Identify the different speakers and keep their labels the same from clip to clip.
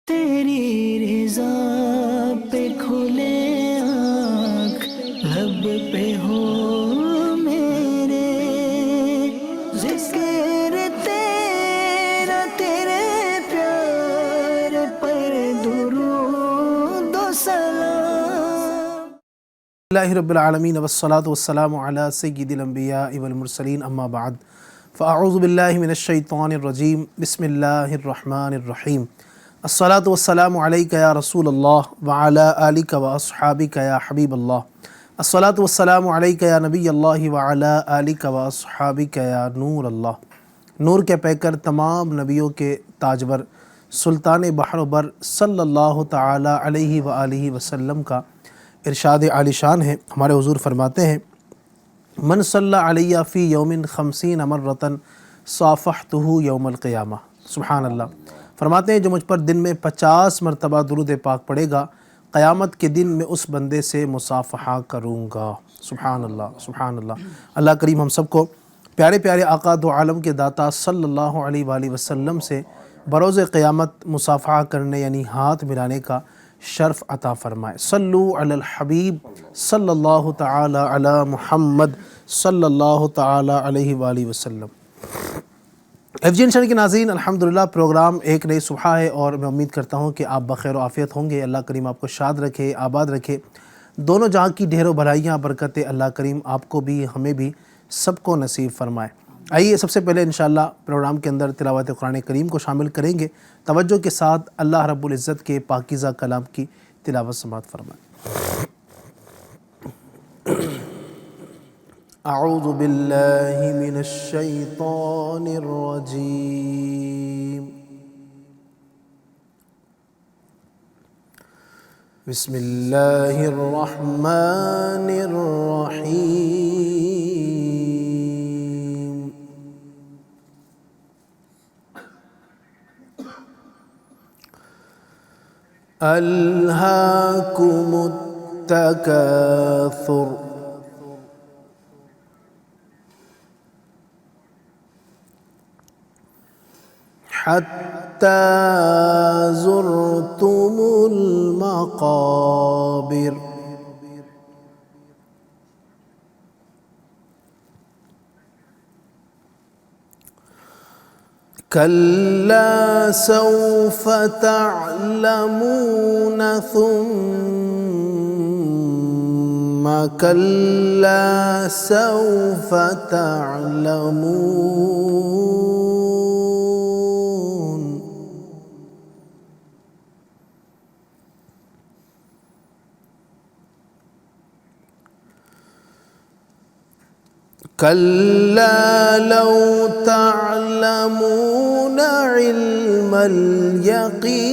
Speaker 1: تیری رضا پہ کھلے آنکھ لب پہ ہو میرے، ذکر تیرا تیرے پیار پر درود و سلام۔
Speaker 2: اللہ رب العالمین والصلاة والسلام علی سید الانبیاء والمرسلین، اما بعد فاعوذ باللہ من الشیطان الرجیم، بسم اللہ الرحمن الرحیم۔ الصلاة والسلام علیک یا رسول اللہ وعلی آلک واصحابک یا حبیب اللہ۔ الصلاة والسلام علیک یا نبی اللہ وعلی آلک واصحابک یا نور اللہ۔ نور کے پیکر، تمام نبیوں کے تاجور، سلطان بحر و بر صلی اللہ تعالی علیہ وآلہ وسلم کا ارشاد عالی شان ہے۔ ہمارے حضور فرماتے ہیں، من صلی علیہ فی یوم 50 مرۃ صافحتہ یوم القیامہ۔ سبحان اللہ۔ فرماتے ہیں جو مجھ پر دن میں 50 مرتبہ درود پاک پڑھے گا، قیامت کے دن میں اس بندے سے مصافحہ کروں گا۔ سبحان اللہ، سبحان اللہ۔ اللہ کریم ہم سب کو پیارے پیارے آقا دو عالم کے داتا صلی اللہ علیہ وآلہ وسلم سے بروز قیامت مصافحہ کرنے یعنی ہاتھ ملانے کا شرف عطا فرمائے۔ صلو علی الحبیب صلی اللہ تعالی علی محمد صلی اللہ تعالی علیہ وآلہ وسلم۔ FGN کے ناظرین، الحمدللہ پروگرام ایک نئی صبح ہے اور میں امید کرتا ہوں کہ آپ بخیر و عافیت ہوں گے۔ اللہ کریم آپ کو شاد رکھے، آباد رکھے، دونوں جہاں کی ڈھیروں بھلائیاں برکتیں اللہ کریم آپ کو بھی ہمیں بھی سب کو نصیب فرمائے۔ آئیے سب سے پہلے انشاءاللہ پروگرام کے اندر تلاوت قرآن کریم کو شامل کریں گے۔ توجہ کے ساتھ اللہ رب العزت کے پاکیزہ کلام کی تلاوت سماعت فرمائیں۔ اعوذ باللہ من الشیطان الرجیم، بسم اللہ الرحمن الرحیم۔ الہاکم التکاثر، حتی زرتم المقابر، کلا سوف تعلمون ثم کلا سوف تعلمون، کلا لو تعلمون علم الیقین،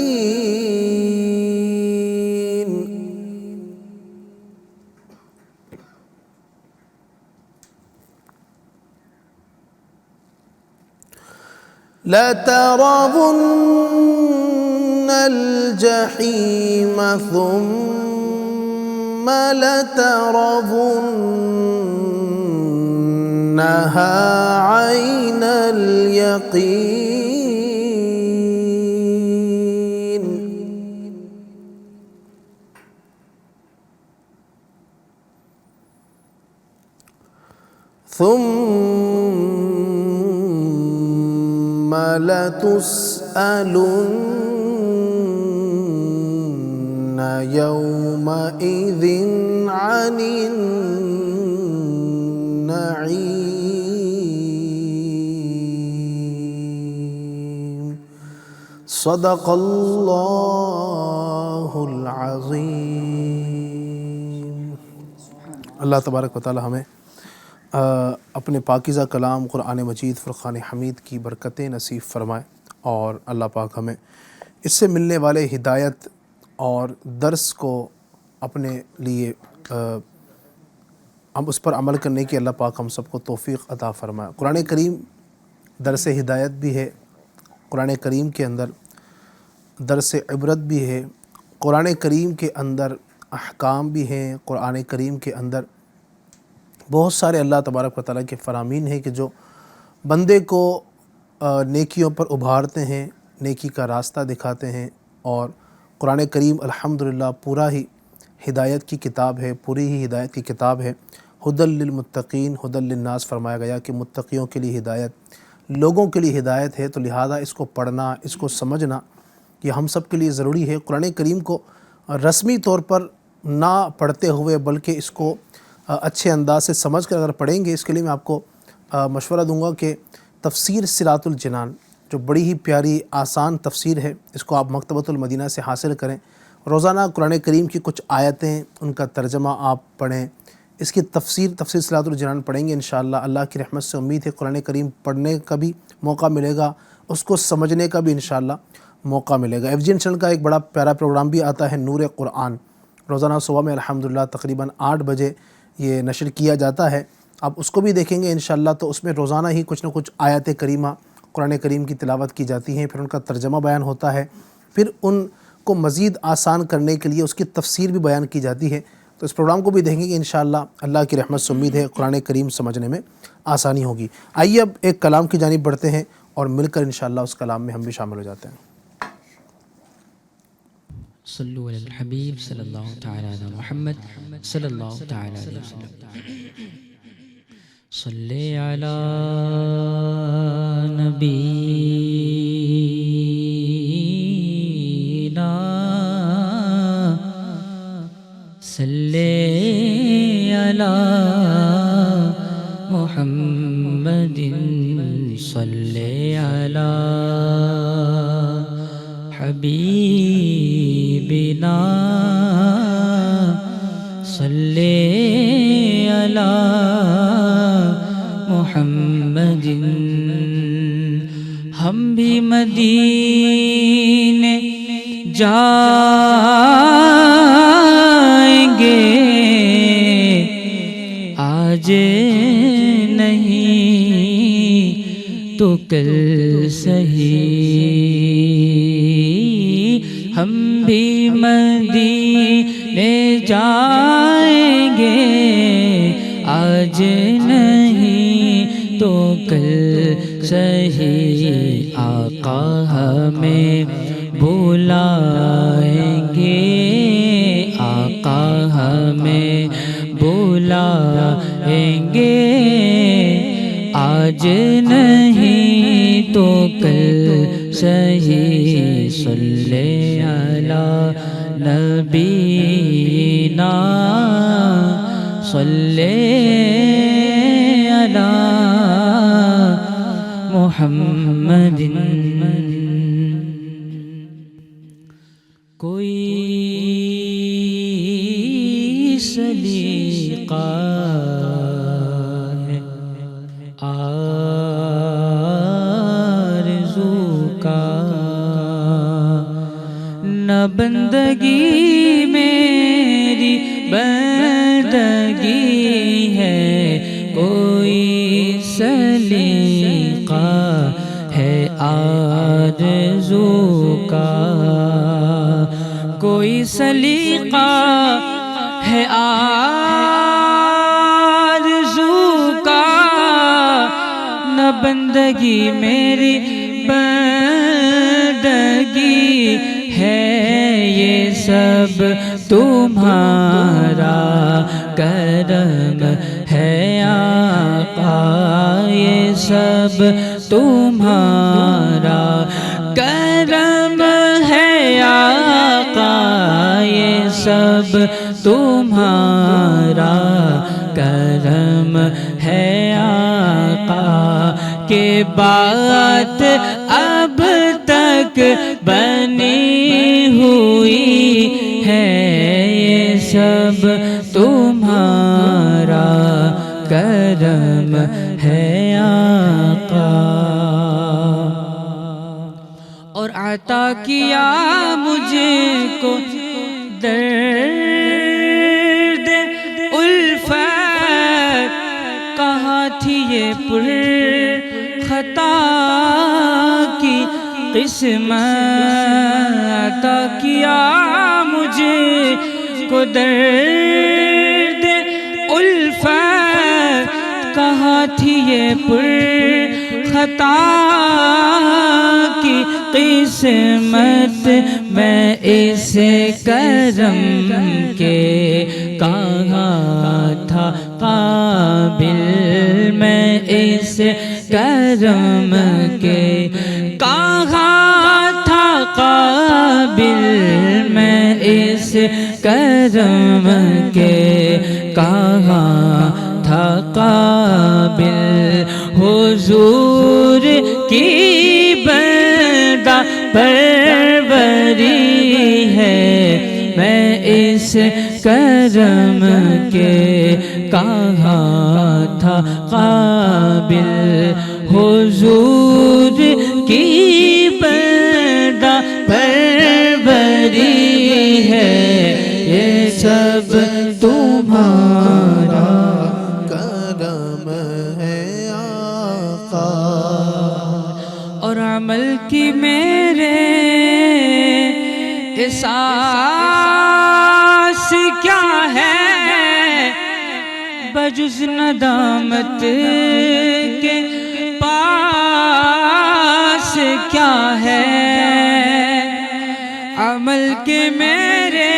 Speaker 2: لترون الجحیم ثم لترونها عین الیقین، ثم لتسألن یومئذ عن النعیم۔ صدق اللہ العظیم۔ اللہ تبارک و تعالی ہمیں اپنے پاکیزہ کلام قرآن مجید فرقان حمید کی برکتیں نصیب فرمائے، اور اللہ پاک ہمیں اس سے ملنے والے ہدایت اور درس کو اپنے لیے ہم اس پر عمل کرنے کی اللہ پاک ہم سب کو توفیق عطا فرمائے۔ قرآن کریم درس ہدایت بھی ہے، قرآن کریم کے اندر درس عبرت بھی ہے، قرآن کریم کے اندر احکام بھی ہیں، قرآن کریم کے اندر بہت سارے اللہ تبارک و تعالیٰ کے فرامین ہیں کہ جو بندے کو نیکیوں پر ابھارتے ہیں، نیکی کا راستہ دکھاتے ہیں، اور قرآن کریم الحمدللہ پورا ہی ہدایت کی کتاب ہے، پوری ہی ہدایت کی کتاب ہے۔ ہدی للمتقین ہدی للناس فرمایا گیا کہ متقیوں کے لیے ہدایت، لوگوں کے لیے ہدایت ہے، تو لہٰذا اس کو پڑھنا، اس کو سمجھنا یہ ہم سب کے لیے ضروری ہے۔ قرآن کریم کو رسمی طور پر نہ پڑھتے ہوئے بلکہ اس کو اچھے انداز سے سمجھ کر اگر پڑھیں گے، اس کے لیے میں آپ کو مشورہ دوں گا کہ تفسیر صراط الجنان جو بڑی ہی پیاری آسان تفسیر ہے، اس کو آپ مکتبۃ المدینہ سے حاصل کریں۔ روزانہ قرآن کریم کی کچھ آیتیں، ان کا ترجمہ آپ پڑھیں، اس کی تفسیر صراط الجنان پڑھیں گے انشاءاللہ اللہ کی رحمت سے امید ہے قرآن کریم پڑھنے کا بھی موقع ملے گا، اس کو سمجھنے کا بھی انشاءاللہ موقع ملے گا۔ FGN چینل کا ایک بڑا پیارا پروگرام بھی آتا ہے نور قرآن، روزانہ صبح میں الحمدللہ تقریباً 8 بجے یہ نشر کیا جاتا ہے، آپ اس کو بھی دیکھیں گے انشاءاللہ۔ تو اس میں روزانہ ہی کچھ نہ کچھ آیات کریمہ قرآن کریم کی تلاوت کی جاتی ہیں، پھر ان کا ترجمہ بیان ہوتا ہے، پھر ان کو مزید آسان کرنے کے لیے اس کی تفسیر بھی بیان کی جاتی ہے۔ تو اس پروگرام کو بھی دیکھیں گے انشاءاللہ اللہ کی رحمت سے امید ہے قرآن کریم سمجھنے میں آسانی ہوگی۔ آئیے اب ایک کلام کی جانب بڑھتے ہیں اور مل کر انشاءاللہ اس کلام میں ہم بھی شامل ہو جاتے ہیں۔
Speaker 3: صلو علی الحبیب صلی اللہ تعالی علی محمد صلی اللہ تعالی علیہ وسلم۔ صلی علی نبینا صلی علی محمد صلی علی حبیبنا صلی علی محمد۔ ہم بھی مدینے جائیں گے، آج نہیں تو کل صحیح، ہم بھی مدینے جائیں گے، آج نہیں تو کل صحیح، آقا ہمیں بلائیں گے، آقا ہمیں بلائیں گے، آج نہیں تو کل صحیح۔ صلی علی نبینا صلی علی محمد۔ کوئی سلیقہ ہے آرزو کا، نہ بندگی میری بندگی ہے، کوئی سلیقہ ہے آرزو کا، کوئی سلیقہ ہے آرزو کا، نہ بندگی میری بندگی ہے، یہ سب تمہارا کرم ہے آقا، یہ سب تمہارا کرم ہے آقا، یہ سب تمہارا کرم ہے آقا، کہ بات اب تک بنی ہوئی ہے، یہ سب تمہارا کرم ہے آقا۔ اور عطا کیا مجھے کو درد الفت، کہاں تھی یہ پر خطا کی قسمت، عطا کیا مجھے کو درد الفت، کہاں تھی یہ پر خطا کی قسمت، میں اس کرم کے کہاں تھا قابل، میں اس کرم کے کہاں تھا قابل، میں اس کرم کے کہاں تھا قابل، حضور کی بندہ پروری ہے، میں اس کرم کے کہاں تھا قابل، حضور کی بندہ پروری ہے، یہ سب تمہارا
Speaker 2: کرم ہے آقا،
Speaker 3: اور عمل کی میرے احساس کیا ہے، بجز ندامت کے پاس کیا ہے، عمل کے میرے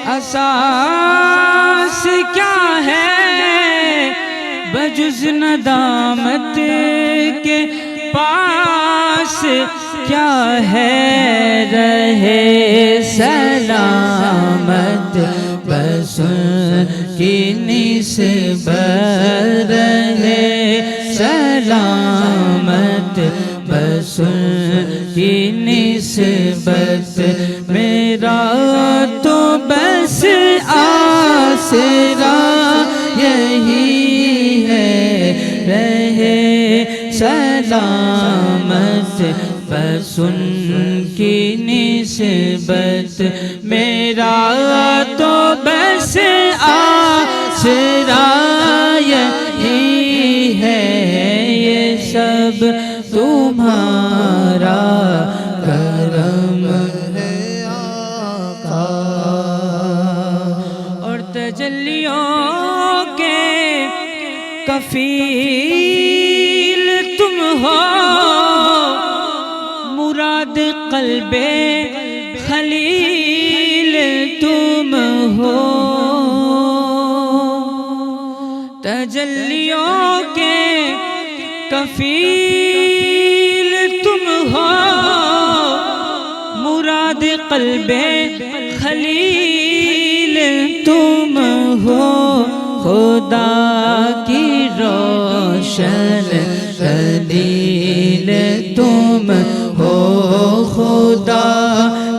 Speaker 3: احساس کیا ہے، بجز ندامت کے پاس کیا ہے، رہے سلامت بس کی نسبت، رہے سلامت بس کی نسبت، میرا تو بس آسرا یہی ہے، رہے سلامت بس کی نسبت، میرا تو بس آسرا یہی ہے، یہ سب تمہارا کرم
Speaker 2: ہے آقا،
Speaker 3: اور تجلیوں کے کفیل تم ہو، مراد قلب خلیل تم ہو، تجلیوں کے کفیل تم ہو، مراد قلب خلیل تم ہو، خدا کی روشن دلیل تم ہو، خدا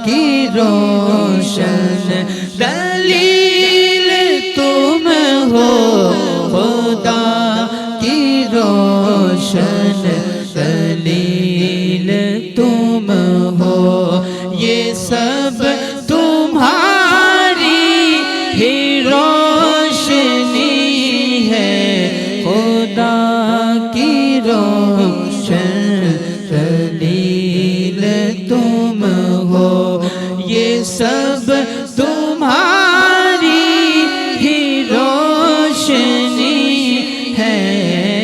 Speaker 3: کی روشن دلیل تم ہو، خدا کی روشن دلیل تم ہو، یہ سب تمہاری ہی روشنی ہے، خدا کی روشن دلیل تم ہو، یہ سب تمہاری ہی روشنی ہے،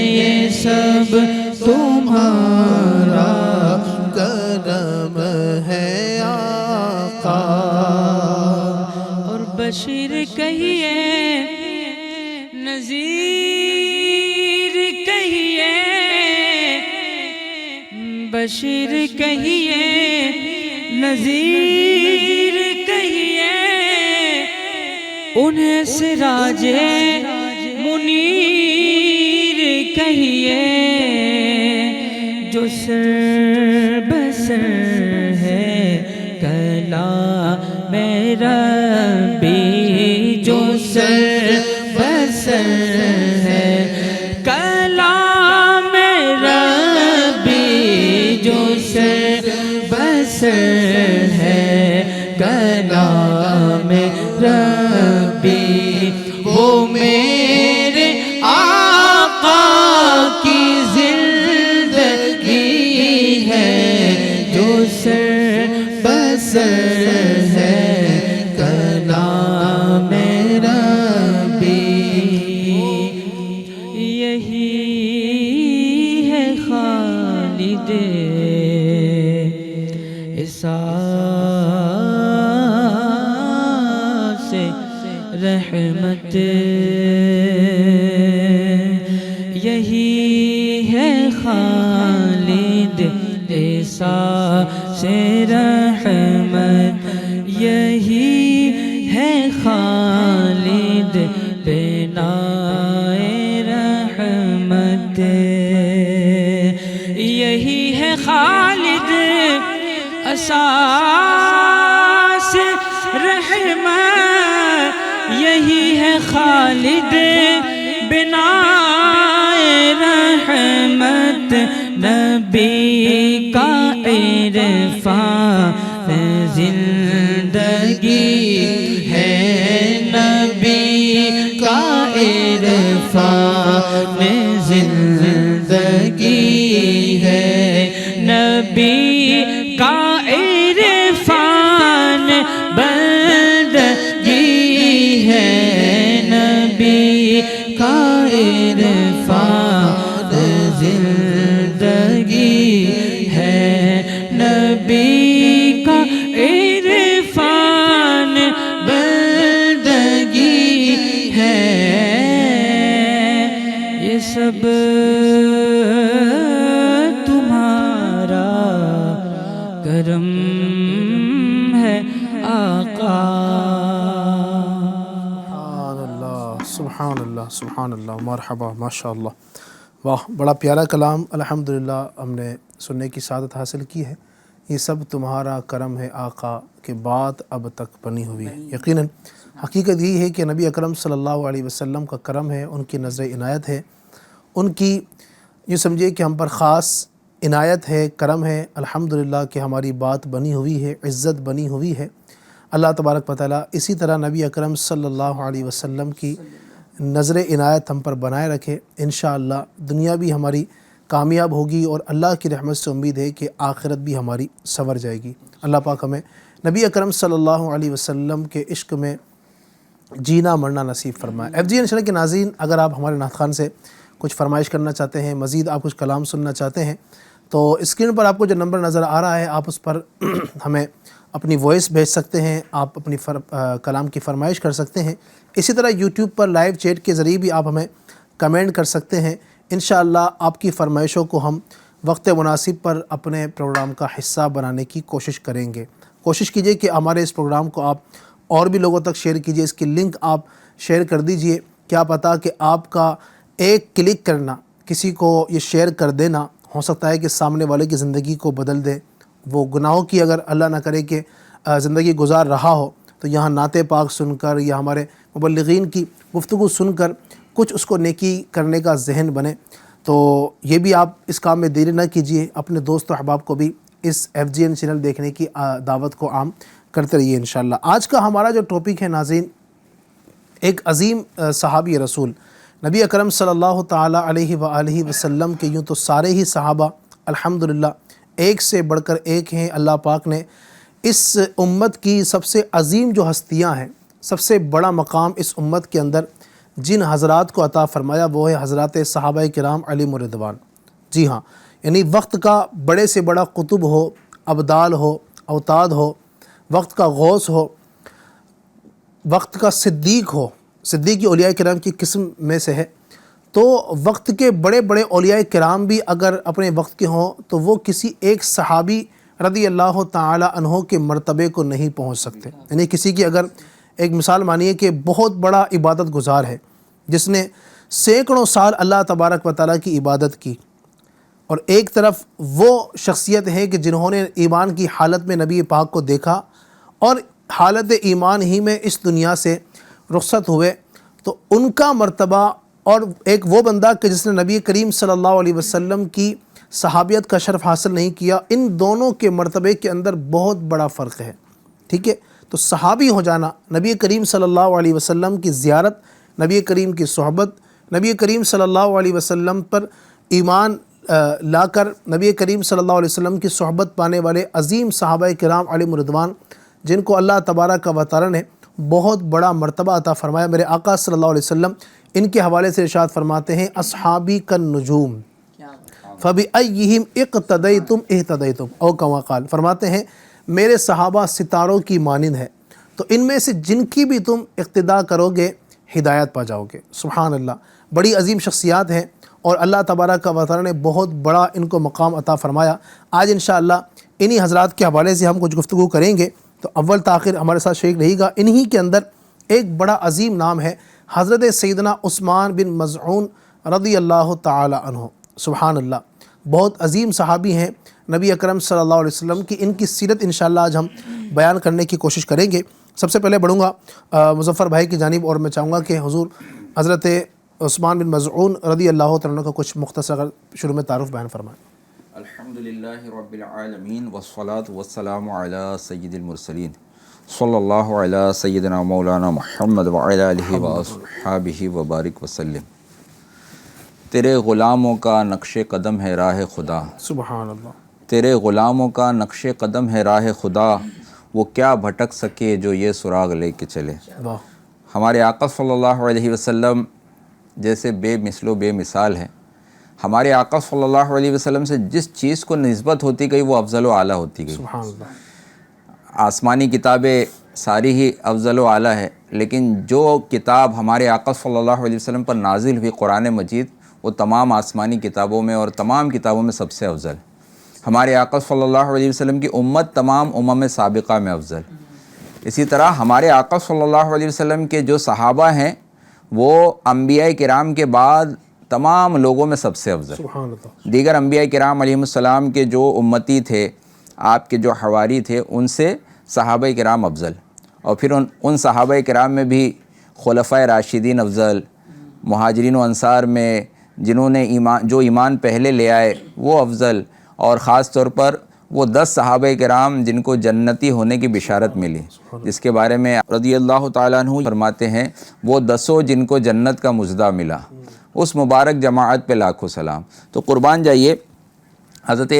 Speaker 3: یہ سب تمہارا
Speaker 2: کرم ہے آقا،
Speaker 3: اور بشیر کہیے نذیر کہیے، بشیر کہیے نذیر کہیے، انہیں سراج منیر کہیے، جو سر بسر ہے کلام ربی، جو سر بسر ہے کلام ربی، جو سر بسر ہے کلام ربی، وہ میرے آقا کی زندگی ہے، جو سر بسر ہے کلام ربی، یہی ہے خالد اسحاق خالد بنائے رحمت، یہی ہے خالد اساس رحمت، یہی ہے خالد بنائے رحمت، نبی کا عرفان زندگی ہے، نبی کا عرفان زندگی ہے، نبی کا عرفان بندگی ہے، نبی کا عرفان زندگی ہے، نبی کا عرفان بندگی ہے، یہ سب تمہارا کرم ہے آقا۔
Speaker 2: سبحان اللہ سبحان اللہ، مرحبا، ماشاء اللہ، واہ، بڑا پیارا کلام الحمدللہ ہم نے سننے کی سعادت حاصل کی ہے۔ یہ سب تمہارا کرم ہے آقا کہ بات اب تک بنی ہوئی ہے۔ یقیناً حقیقت یہی ہے کہ نبی اکرم صلی اللہ علیہ وسلم کا کرم ہے، ان کی نظر عنایت ہے، ان کی یہ سمجھے کہ ہم پر خاص عنایت ہے، کرم ہے الحمدللہ کہ ہماری بات بنی ہوئی ہے، عزت بنی ہوئی ہے۔ اللہ تبارک و تعالیٰ اسی طرح نبی اکرم صلی اللہ علیہ وسلم کی نظر عنایت ہم پر بنائے رکھے۔ انشاءاللہ دنیا بھی ہماری کامیاب ہوگی اور اللہ کی رحمت سے امید ہے کہ آخرت بھی ہماری سنور جائے گی۔ اللہ پاک ہمیں نبی اکرم صلی اللہ علیہ وسلم کے عشق میں جینا مرنا نصیب فرمائے۔ FGN چینل کے ناظرین، اگر آپ ہمارے نعت خوان سے کچھ فرمائش کرنا چاہتے ہیں، مزید آپ کچھ کلام سننا چاہتے ہیں، تو اسکرین پر آپ کو جو نمبر نظر آ رہا ہے آپ اس پر ہمیں اپنی وائس بھیج سکتے ہیں، آپ اپنی کلام کی فرمائش کر سکتے ہیں۔ اسی طرح یوٹیوب پر لائیو چیٹ کے ذریعے بھی آپ ہمیں کمنٹ کر سکتے ہیں۔ انشاءاللہ آپ کی فرمائشوں کو ہم وقت مناسب پر اپنے پروگرام کا حصہ بنانے کی کوشش کریں گے۔ کوشش کیجئے کہ ہمارے اس پروگرام کو آپ اور بھی لوگوں تک شیئر کیجئے، اس کی لنک آپ شیئر کر دیجئے۔ کیا پتہ کہ آپ کا ایک کلک کرنا، کسی کو یہ شیئر کر دینا، ہو سکتا ہے کہ سامنے والے کی زندگی کو بدل دے۔ وہ گناہوں کی اگر اللہ نہ کرے کہ زندگی گزار رہا ہو تو یہاں نعت پاک سن کر یا ہمارے مبلغین کی گفتگو سن کر کچھ اس کو نیکی کرنے کا ذہن بنے، تو یہ بھی آپ اس کام میں دیری نہ کیجیے۔ اپنے دوست و احباب کو بھی اس FGN چینل دیکھنے کی دعوت کو عام کرتے رہیے انشاءاللہ۔ آج کا ہمارا جو ٹاپک ہے ناظرین، ایک عظیم صحابی رسول نبی اکرم صلی اللہ تعالی علیہ وآلہ وسلم کے، یوں تو سارے ہی صحابہ الحمدللہ ایک سے بڑھ کر ایک ہیں۔ اللہ پاک نے اس امت کی سب سے عظیم جو ہستیاں ہیں، سب سے بڑا مقام اس امت کے اندر جن حضرات کو عطا فرمایا وہ ہے حضرات صحابہ کرام علیہم الرضوان۔ جی ہاں، یعنی وقت کا بڑے سے بڑا قطب ہو، ابدال ہو، اوتاد ہو، وقت کا غوث ہو، وقت کا صدیق ہو، صدیقی اولیاء کرام کی قسم میں سے ہے، تو وقت کے بڑے بڑے اولیاء کرام بھی اگر اپنے وقت کے ہوں تو وہ کسی ایک صحابی رضی اللہ تعالی عنہ کے مرتبے کو نہیں پہنچ سکتے۔ یعنی کسی کی اگر ایک مثال مانیے کہ بہت بڑا عبادت گزار ہے جس نے سینکڑوں سال اللہ تبارک و تعالیٰ کی عبادت کی، اور ایک طرف وہ شخصیت ہے کہ جنہوں نے ایمان کی حالت میں نبی پاک کو دیکھا اور حالت ایمان ہی میں اس دنیا سے رخصت ہوئے، تو ان کا مرتبہ اور ایک وہ بندہ کہ جس نے نبی کریم صلی اللہ علیہ وسلم کی صحابیت کا شرف حاصل نہیں کیا، ان دونوں کے مرتبے کے اندر بہت بڑا فرق ہے۔ ٹھیک ہے، تو صحابی ہو جانا، نبی کریم صلی اللہ علیہ وسلم کی زیارت، نبی کریم کی صحبت، نبی کریم صلی اللہ علیہ وسلم پر ایمان لا کر نبی کریم صلی اللہ علیہ وسلم کی صحبت پانے والے عظیم صحابہ کرام علیہم الرضوان، جن کو اللہ تبارک و تعالی نے بہت بڑا مرتبہ عطا فرمایا۔ میرے آقا صلی اللہ علیہ وسلم ان کے حوالے سے ارشاد فرماتے ہیں، اصحابی کالنجوم فبأیہم اقتدیتم اہتدیتم، او کما قال، فرماتے ہیں میرے صحابہ ستاروں کی مانند ہے، تو ان میں سے جن کی بھی تم اقتداء کرو گے ہدایت پا جاؤ گے۔ سبحان اللہ، بڑی عظیم شخصیات ہیں اور اللہ تبارک و تعالی نے بہت بڑا ان کو مقام عطا فرمایا۔ آج انشاءاللہ انہی حضرات کے حوالے سے ہم کچھ گفتگو کریں گے، تو اول تاخیر ہمارے ساتھ شریک رہے گا۔ انہی کے اندر ایک بڑا عظیم نام ہے حضرت سیدنا عثمان بن مظعون رضی اللہ تعالی عنہ. سبحان اللہ. بہت عظیم صحابی ہیں نبی اکرم صلی اللہ علیہ وسلم کی. ان کی سیرت انشاءاللہ آج ہم بیان کرنے کی کوشش کریں گے. سب سے پہلے بڑھوں گا مظفر بھائی کی جانب اور میں چاہوں گا کہ حضور حضرت عثمان بن مظعون رضی اللہ تعالیٰ عنہ کا کچھ مختصر اگر شروع میں تعارف بیان فرمائیں.
Speaker 4: الحمدللہ رب العالمین والصلاة والسلام علی سید المرسلین صلی اللہ علی سیدنا مولانا محمد وعلی آلہ واصحابہ وبارک وسلم. تیرے غلاموں کا نقش قدم ہے راہ خدا.
Speaker 2: سبحان اللہ.
Speaker 4: تیرے غلاموں کا نقش قدم ہے راہ خدا، وہ کیا بھٹک سکے جو یہ سراغ لے کے چلے.
Speaker 2: واہ.
Speaker 4: ہمارے آقا صلی اللہ علیہ وسلم جیسے بے مثل و بے مثال ہے. ہمارے آقا صلی اللہ علیہ وسلم سے جس چیز کو نسبت ہوتی گئی وہ افضل و اعلیٰ ہوتی گئی.
Speaker 2: سبحان اللہ.
Speaker 4: آسمانی کتابیں ساری ہی افضل و اعلیٰ ہے، لیکن جو کتاب ہمارے آقا صلی اللہ علیہ وسلم پر نازل ہوئی قرآن مجید وہ تمام آسمانی کتابوں میں اور تمام کتابوں میں سب سے افضل. ہمارے آقا صلی اللہ علیہ وسلم کی امت تمام امم سابقہ میں افضل. اسی طرح ہمارے آقا صلی اللہ علیہ وسلم کے جو صحابہ ہیں وہ انبیاء کرام کے بعد تمام لوگوں میں سب سے افضل.
Speaker 2: سبحان اللہ.
Speaker 4: دیگر انبیاء کرام علیہ السلام کے جو امتی تھے، آپ کے جو حواری تھے، ان سے صحابہ کرام افضل. اور پھر ان صحابہ کرام میں بھی خلفائے راشدین افضل، مہاجرین و انصار میں جنہوں نے ایمان پہلے لے آئے وہ افضل، اور خاص طور پر وہ 10 صحابہ کرام جن کو جنتی ہونے کی بشارت ملی، جس کے بارے میں رضی اللہ تعالیٰ عنہ فرماتے ہیں وہ 10 جن کو جنت کا مژدہ ملا، اس مبارک جماعت پہ لاکھوں سلام. تو قربان جائیے حضرت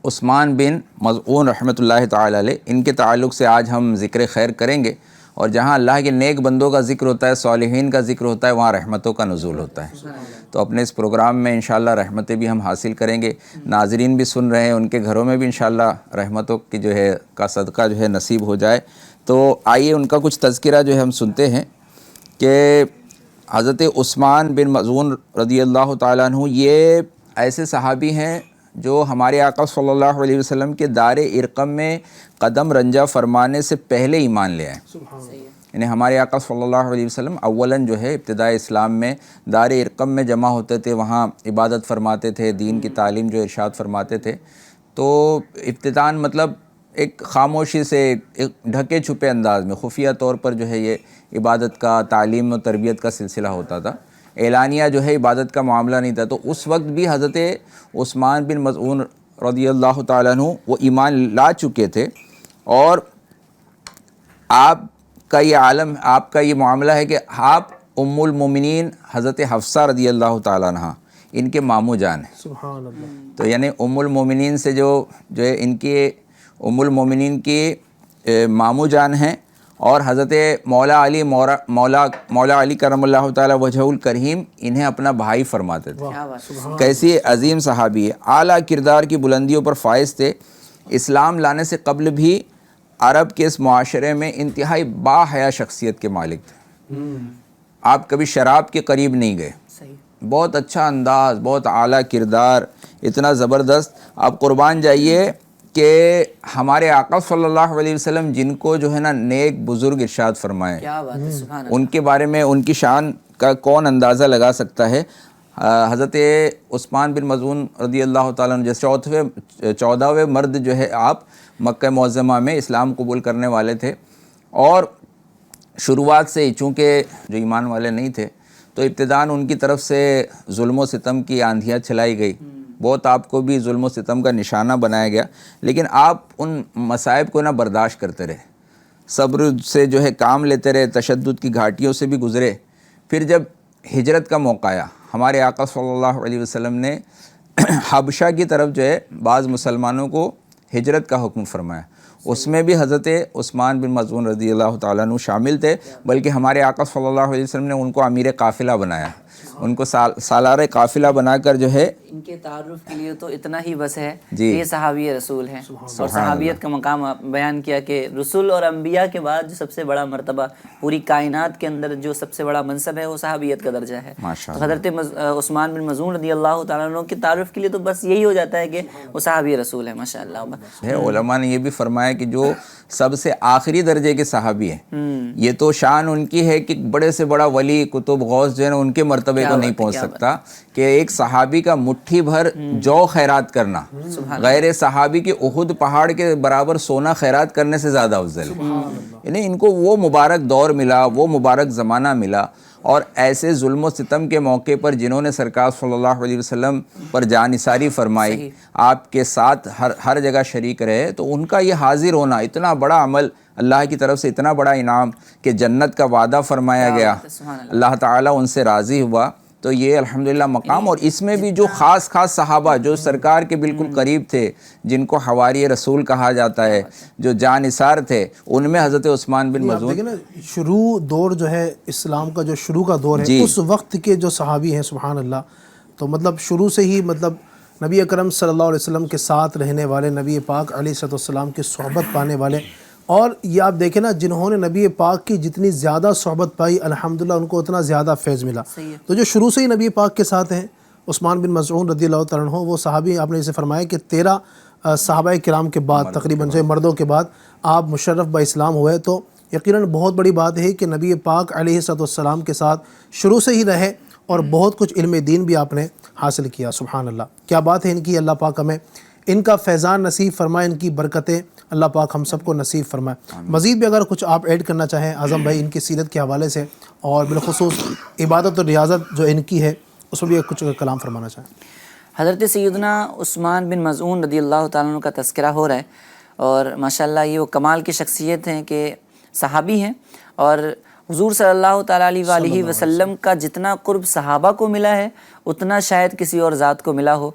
Speaker 4: عثمان بن مظعون رحمۃ اللہ تعالیٰ علیہ، ان کے تعلق سے آج ہم ذکر خیر کریں گے. اور جہاں اللہ کے نیک بندوں کا ذکر ہوتا ہے، صالحین کا ذکر ہوتا ہے، وہاں رحمتوں کا نزول ہوتا ہے. تو اپنے اس پروگرام میں انشاءاللہ رحمتیں بھی ہم حاصل کریں گے. ناظرین بھی سن رہے ہیں، ان کے گھروں میں بھی انشاءاللہ رحمتوں کی جو ہے کا صدقہ جو ہے نصیب ہو جائے. تو آئیے ان کا کچھ تذکرہ جو ہے ہم سنتے ہیں کہ حضرت عثمان بن مظعون رضی اللہ تعالیٰ عنہ یہ ایسے صحابی ہیں جو ہمارے آقا صلی اللہ علیہ وسلم کے دار ارقم میں قدم رنجہ فرمانے سے پہلے ایمان لے آئے. یعنی ہمارے آقا صلی اللہ علیہ وسلم اولاً جو ہے ابتدائی اسلام میں دار ارقم میں جمع ہوتے تھے، وہاں عبادت فرماتے تھے، دین کی تعلیم جو ارشاد فرماتے تھے. تو ابتداً مطلب ایک خاموشی سے ایک ڈھکے چھپے انداز میں خفیہ طور پر جو ہے یہ عبادت کا، تعلیم و تربیت کا سلسلہ ہوتا تھا. اعلانیہ جو ہے عبادت کا معاملہ نہیں تھا. تو اس وقت بھی حضرت عثمان بن مظعون رضی اللہ تعالیٰ عنہ وہ ایمان لا چکے تھے، اور آپ کا یہ معاملہ ہے کہ آپ ام المومنین حضرت حفصہ رضی اللہ تعالیٰ عنہ ان کے ماموں جان ہیں.
Speaker 2: سبحان اللہ.
Speaker 4: تو یعنی ام المومنین سے جو ہے ان کے ام المومنین کی ماموں جان ہیں، اور حضرت مولا علی کرم اللہ تعالیٰ وجہ الکریم انہیں اپنا بھائی فرماتے تھے. کیسی عظیم صحابی ہے، اعلیٰ کردار کی بلندیوں پر فائز تھے. اسلام لانے سے قبل بھی عرب کے اس معاشرے میں انتہائی با حیا شخصیت کے مالک تھے. آپ کبھی شراب کے قریب نہیں گئے. بہت اچھا انداز، بہت اعلیٰ کردار، اتنا زبردست. آپ قربان جائیے کہ ہمارے آقا صلی اللہ علیہ وسلم جن کو جو ہے نا نیک بزرگ ارشاد فرمائے، ان کے بارے میں ان کی شان کا کون اندازہ لگا سکتا ہے. حضرت عثمان بن مظعون رضی اللہ تعالیٰ عنہ جیسے 14ویں مرد جو ہے آپ مکہ معظمہ میں اسلام قبول کرنے والے تھے. اور شروعات سے چونکہ جو ایمان والے نہیں تھے تو ابتداً ان کی طرف سے ظلم و ستم کی آندھیاں چلائی گئی، بہت آپ کو بھی ظلم و ستم کا نشانہ بنایا گیا. لیکن آپ ان مصائب کو نہ برداشت کرتے رہے، صبر سے جو ہے کام لیتے رہے، تشدد کی گھاٹیوں سے بھی گزرے. پھر جب ہجرت کا موقع آیا، ہمارے آقا صلی اللہ علیہ وسلم نے حبشہ کی طرف جو ہے بعض مسلمانوں کو ہجرت کا حکم فرمایا. اس میں بھی حضرت عثمان بن مظعون رضی اللہ تعالیٰ عنہ شامل تھے، بلکہ ہمارے آقا صلی اللہ علیہ وسلم نے ان کو امیر قافلہ بنایا. ان کو سالار قافلہ بنا کر جو ہے
Speaker 5: ان کے تعارف کے لیے تو اتنا ہی بس ہے
Speaker 4: جی
Speaker 5: کہ یہ صحابی رسول ہیں، اور صحابیت کا مقام بیان کیا کہ رسول اور انبیاء کے بعد جو سب سے بڑا مرتبہ پوری کائنات کے اندر جو سب سے بڑا منصب ہے وہ صحابیت کا درجہ ہے.
Speaker 4: ماشاء
Speaker 5: تو حضرت عثمان بن مظعون رضی اللہ تعالیٰ عنہ کے تعارف کے لیے تو بس یہی ہو جاتا ہے کہ وہ صحابی رسول ہے. ماشاء اللہ
Speaker 4: ہے. علماء نے یہ بھی فرمایا کہ جو سب سے آخری درجے کے صحابی ہیں یہ تو شان ان کی ہے کہ بڑے سے بڑا ولی قطب غوث جو ہے نا ان کے مرتبے کو نہیں پہنچ سکتا کہ ایک صحابی کا مٹھی بھر جو خیرات کرنا غیر صحابی کے احد پہاڑ کے برابر سونا خیرات کرنے سے زیادہ افضل ہے. یعنی ان کو وہ مبارک دور ملا، وہ مبارک زمانہ ملا، اور ایسے ظلم و ستم کے موقع پر جنہوں نے سرکار صلی اللہ علیہ وسلم پر جانثاری فرمائی، آپ کے ساتھ ہر جگہ شریک رہے، تو ان کا یہ حاضر ہونا اتنا بڑا عمل، اللہ کی طرف سے اتنا بڑا انعام کہ جنت کا وعدہ فرمایا گیا، اللہ تعالیٰ ان سے راضی ہوا. تو یہ الحمدللہ مقام، اور اس میں بھی جو خاص صحابہ جو سرکار کے بالکل قریب تھے، جن کو حواری رسول کہا جاتا ہے، جو جانثار تھے، ان میں حضرت عثمان بن مظعون.
Speaker 2: دیکھیں نا، شروع دور جو ہے اسلام کا، جو شروع کا دور ہے، اس وقت کے جو صحابی ہیں سبحان اللہ، تو مطلب شروع سے ہی مطلب نبی اکرم صلی اللہ علیہ وسلم کے ساتھ رہنے والے، نبی پاک علیہ السلام کی صحبت پانے والے. اور یہ آپ دیکھیں نا، جنہوں نے نبی پاک کی جتنی زیادہ صحبت پائی الحمدللہ ان کو اتنا زیادہ فیض ملا. تو جو شروع سے ہی نبی پاک کے ساتھ ہیں عثمان بن مظعون رضی اللہ تعالیٰ عنہ، وہ صحابی آپ نے جسے فرمایا کہ 13 صحابہ کرام کے بعد تقریباً جو مردوں کے بعد آپ مشرف با اسلام ہوئے. تو یقیناً بہت بڑی بات ہے کہ نبی پاک علیہ السلام کے ساتھ شروع سے ہی رہے، اور بہت کچھ علم دین بھی آپ نے حاصل کیا. سبحان اللہ، کیا بات ہے ان کی. اللہ پاک ہمیں ان کا فیضان نصیب فرمائے، ان کی برکتیں اللہ پاک ہم سب کو نصیب فرمائے. مزید بھی اگر کچھ آپ ایڈ کرنا چاہیں اعظم بھائی ان کی سیرت کے حوالے سے، اور بالخصوص عبادت اور ریاضت جو ان کی ہے، اس پر بھی کچھ کلام فرمانا چاہیں.
Speaker 5: حضرت سیدنا عثمان بن مظعون رضی اللہ تعالیٰ عنہ کا تذکرہ ہو رہا ہے، اور ماشاءاللہ یہ وہ کمال کی شخصیت ہیں کہ صحابی ہیں، اور حضور صلی اللہ تعالیٰ علیہ وآلہ وسلم کا جتنا قرب صحابہ کو ملا ہے اتنا شاید کسی اور ذات کو ملا ہو.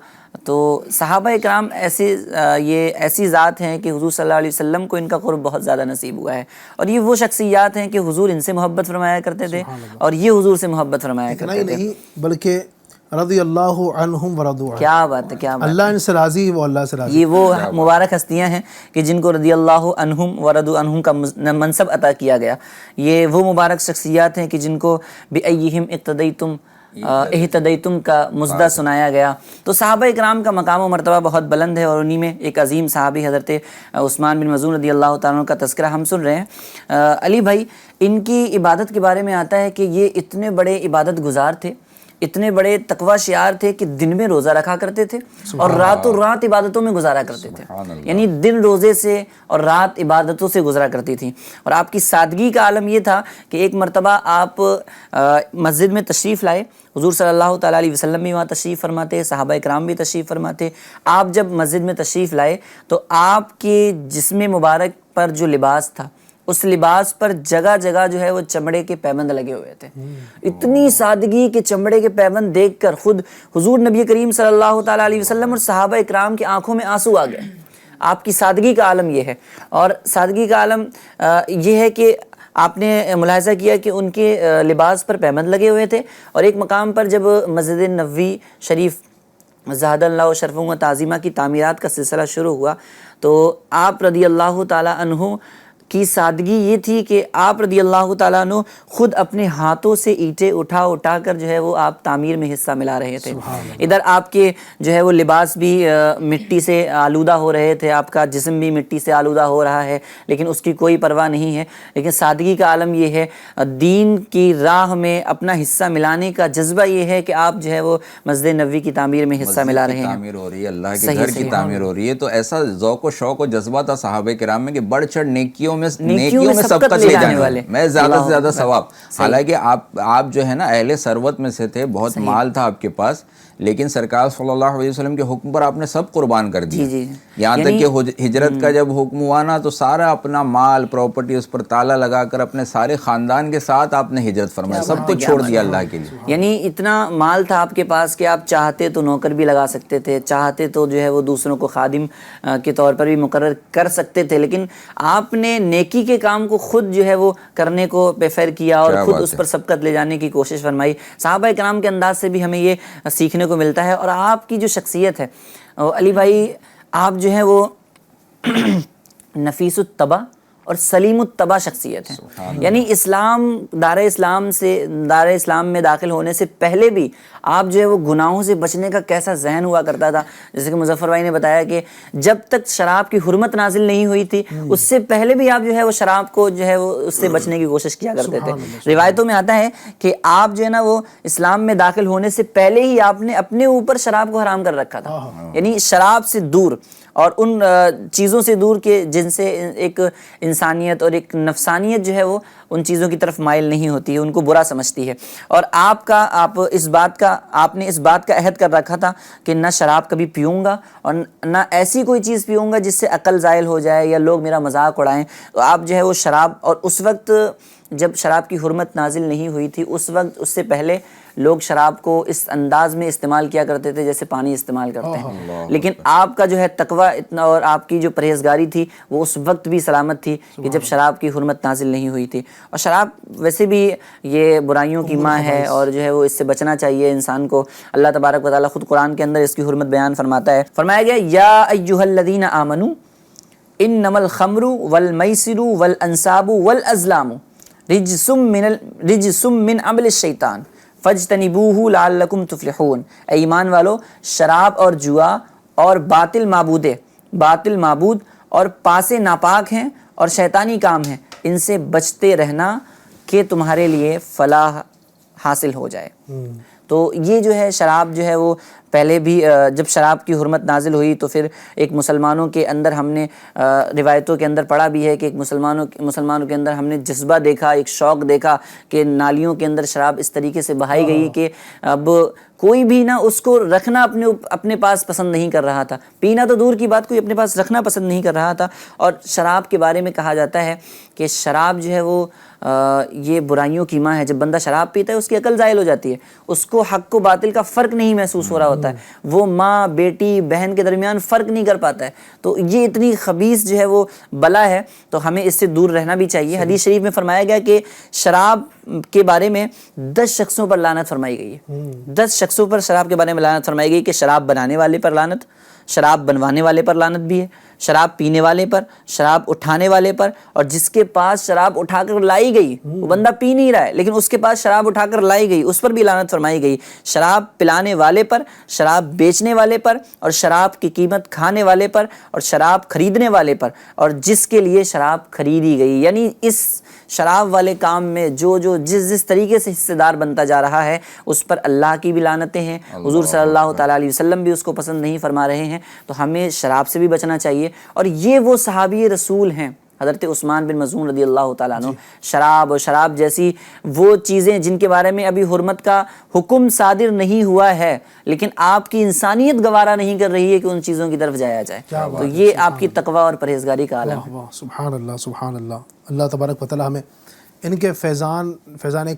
Speaker 5: تو صحابہ اکرام ایسی ذات ہیں کہ حضور صلی اللہ علیہ وسلم کو ان کا قرب بہت زیادہ نصیب ہوا ہے، اور یہ وہ شخصیات ہیں کہ حضور ان سے محبت فرمایا کرتے تھے اور یہ حضور سے محبت فرمایا کرتے تھے.
Speaker 2: نہیں بلکہ رضی اللہ عنہم ورضوا عنہ.
Speaker 5: کیا بات ہے، کیا بات.
Speaker 2: اللہ ان سے راضی، وہ اللہ سے راضی.
Speaker 5: یہ وہ مبارک ہستیاں ہیں کہ جن کو رضی اللہ عنہم ورضوا عنہم کا منصب عطا کیا گیا. یہ وہ مبارک شخصیات ہیں کہ جن کو بِأَيِّهِمْ اقتدیتم اہتدیتم کا مزدہ سنایا گیا. تو صحابہ اکرام کا مقام و مرتبہ بہت بلند ہے، اور انہی میں ایک عظیم صحابی حضرت عثمان بن مظعون رضی اللہ تعالیٰ عنہ کا تذکرہ ہم سن رہے ہیں. علی بھائی، ان کی عبادت کے بارے میں آتا ہے کہ یہ اتنے بڑے عبادت گزار تھے، اتنے بڑے تقوی شعار تھے کہ دن میں روزہ رکھا کرتے تھے اور راتوں رات عبادتوں میں گزارا کرتے تھے. یعنی دن روزے سے اور رات عبادتوں سے گزرا کرتی تھیں. اور آپ کی سادگی کا عالم یہ تھا کہ ایک مرتبہ آپ مسجد میں تشریف لائے، حضور صلی اللہ تعالیٰ علیہ وسلم بھی وہاں تشریف فرماتے، صحابہ اکرام بھی تشریف فرماتے. آپ جب مسجد میں تشریف لائے تو آپ کے جسم مبارک پر جو لباس تھا، اس لباس پر جگہ جگہ جو ہے وہ چمڑے کے پیبند لگے ہوئے تھے. اتنی سادگی کے چمڑے کے پیبند دیکھ کر خود حضور نبی کریم صلی اللہ تعالیٰ علیہ وسلم اور صحابہ اکرام کی آنکھوں میں آنسو آ گئے. آپ کی سادگی کا عالم یہ ہے. اور سادگی کا عالم یہ ہے کہ آپ نے ملاحظہ کیا کہ ان کے لباس پر پیبند لگے ہوئے تھے، اور ایک مقام پر جب مسجد نبوی شریف زاد اللہ و شرف و تعظیمہ کی تعمیرات کا سلسلہ شروع ہوا، تو آپ رضی اللہ تعالیٰ عنہ کی سادگی یہ تھی کہ آپ رضی اللہ تعالیٰ عنہ خود اپنے ہاتھوں سے اینٹیں اٹھا کر جو ہے وہ آپ تعمیر میں حصہ ملا رہے تھے. ادھر آپ کے جو ہے وہ لباس بھی مٹی سے آلودہ ہو رہے تھے، آپ کا جسم بھی مٹی سے آلودہ ہو رہا ہے، لیکن اس کی کوئی پرواہ نہیں ہے. لیکن سادگی کا عالم یہ ہے، دین کی راہ میں اپنا حصہ ملانے کا جذبہ یہ ہے کہ آپ جو ہے وہ مسجد نبوی کی تعمیر میں حصہ ملا رہے ہیں.
Speaker 4: تعمیر ہو رہی ہے، اللہ کے گھر کی تعمیر ہو رہی ہے. تو ایسا ذوق و شوق و جذبہ تھا صحابہ کرام میں کہ بڑھ چڑھ نیکیوں میں سبقت لے جانے والے، میں زیادہ سے زیادہ ثواب. حالانکہ آپ جو ہے نا اہل ثروت میں سے تھے، بہت مال تھا آپ کے پاس، لیکن سرکار صلی اللہ علیہ وسلم کے حکم پر آپ نے سب قربان کر دیا.
Speaker 5: جی.
Speaker 4: یہاں تک کہ ہجرت کا جب حکم ہوا نا تو سارا اپنا مال پراپرٹی اس پر تالا لگا کر اپنے سارے خاندان کے ساتھ آپ نے ہجرت فرمایا, سب کچھ چھوڑ دیا اللہ کے لیے.
Speaker 5: یعنی اتنا مال تھا آپ کے پاس کہ آپ چاہتے تو نوکر بھی لگا سکتے تھے, چاہتے تو جو ہے وہ دوسروں کو خادم کے طور پر بھی مقرر کر سکتے تھے, لیکن آپ نے نیکی کے کام کو خود جو ہے وہ کرنے کو پریفر کیا اور خود اس پر سبقت لے جانے کی کوشش فرمائی. صحابہ کرام کے انداز سے بھی ہمیں یہ سیکھنے کو ملتا ہے. اور آپ کی جو شخصیت ہے علی بھائی, آپ جو ہے وہ نفیس الطبع اور سلیم الطبع شخصیت ہیں. یعنی دار اسلام میں داخل ہونے سے پہلے بھی آپ جو ہے وہ گناہوں سے بچنے کا کیسا ذہن ہوا کرتا تھا. جیسے کہ مظفر بھائی نے بتایا کہ جب تک شراب کی حرمت نازل نہیں ہوئی تھی اس سے پہلے بھی آپ جو ہے وہ شراب کو جو ہے وہ اس سے بچنے کی کوشش کیا کرتے تھے. روایتوں میں آتا ہے کہ آپ جو ہے نا وہ اسلام میں داخل ہونے سے پہلے ہی آپ نے اپنے اوپر شراب کو حرام کر رکھا تھا. یعنی شراب سے دور اور ان چیزوں سے دور کہ جن سے ایک انسانیت اور ایک نفسانیت جو ہے وہ ان چیزوں کی طرف مائل نہیں ہوتی ہے, ان کو برا سمجھتی ہے. اور آپ نے اس بات کا عہد کر رکھا تھا کہ نہ شراب کبھی پیوں گا اور نہ ایسی کوئی چیز پیوں گا جس سے عقل زائل ہو جائے یا لوگ میرا مذاق اڑائیں. تو آپ جو ہے وہ شراب, اور اس وقت جب شراب کی حرمت نازل نہیں ہوئی تھی اس وقت, اس سے پہلے لوگ شراب کو اس انداز میں استعمال کیا کرتے تھے جیسے پانی استعمال کرتے ہیں. لیکن آپ کا جو ہے تقوی اتنا اور آپ کی جو پرہیزگاری تھی وہ اس وقت بھی سلامت تھی کہ جب شراب کی حرمت نازل نہیں ہوئی تھی. اور شراب ویسے بھی یہ برائیوں کی ماں ہے اور جو ہے وہ اس سے بچنا چاہیے انسان کو. اللہ تبارک و تعالیٰ خود قرآن کے اندر اس کی حرمت بیان فرماتا ہے. فرمایا گیا یا ایھا الذین آمنوا انما الخمر والمیسر والانصاب والازلام رجس من عمل الشیطان فاجتنبوہ لعلکم تفلحون. اے ایمان والو, شراب اور جوا اور باطل معبود اور پاسے ناپاک ہیں اور شیطانی کام ہیں, ان سے بچتے رہنا کہ تمہارے لیے فلاح حاصل ہو جائے. تو یہ جو ہے شراب جو ہے وہ پہلے بھی جب شراب کی حرمت نازل ہوئی تو پھر ایک مسلمانوں کے اندر ہم نے روایتوں کے اندر پڑھا بھی ہے کہ ایک مسلمانوں کے اندر ہم نے جذبہ دیکھا, ایک شوق دیکھا کہ نالیوں کے اندر شراب اس طریقے سے بہائی گئی کہ اب کوئی بھی نہ اس کو رکھنا اپنے پاس پسند نہیں کر رہا تھا. پینا تو دور کی بات, کوئی اپنے پاس رکھنا پسند نہیں کر رہا تھا. اور شراب کے بارے میں کہا جاتا ہے کہ شراب جو ہے وہ یہ برائیوں کی ماں ہے. جب بندہ شراب پیتا ہے اس کی عقل زائل ہو جاتی ہے, اس کو حق و باطل کا فرق نہیں محسوس ہو رہا ہوتا ہے, وہ ماں بیٹی بہن کے درمیان فرق نہیں کر پاتا ہے. تو یہ اتنی خبیث جو ہے وہ بلا ہے, تو ہمیں اس سے دور رہنا بھی چاہیے. حدیث شریف میں فرمایا گیا کہ شراب کے بارے میں 10 شخصوں پر لعنت فرمائی گئی ہے. 10 شخصوں پر شراب کے بارے میں لعنت فرمائی گئی کہ شراب بنانے والے پر لعنت, شراب بنوانے والے پر لعنت بھی ہے, شراب پینے والے پر, شراب اٹھانے والے پر, اور جس کے پاس شراب اٹھا کر لائی گئی, وہ بندہ پی نہیں رہا ہے لیکن اس کے پاس شراب اٹھا کر لائی گئی, اس پر بھی لعنت فرمائی گئی. شراب پلانے والے پر, شراب بیچنے والے پر, اور شراب کی قیمت کھانے والے پر, اور شراب خریدنے والے پر, اور جس کے لیے شراب خریدی گئی. یعنی اس شراب والے کام میں جو جس طریقے سے حصے دار بنتا جا رہا ہے اس پر اللہ کی بھی لعنتیں ہیں. حضور صلی اللہ تعالیٰ علیہ وسلم بھی اس کو پسند نہیں فرما رہے ہیں. تو ہمیں شراب سے بھی بچنا چاہیے. اور یہ وہ صحابی رسول ہیں حضرت عثمان بن مظعون رضی اللہ تعالیٰ عنہ. شراب اور شراب جیسی وہ چیزیں جن کے بارے میں ابھی حرمت کا حکم صادر نہیں ہوا ہے لیکن آپ کی انسانیت گوارا نہیں کر رہی ہے کہ ان چیزوں کی طرف جایا جائے. تو یہ آپ کی تقوی اور پرہیزگاری کا عالم ہے.
Speaker 2: سبحان اللہ سبحان اللہ. اللہ تبارک و تعالیٰ ہمیں ان کے فیضان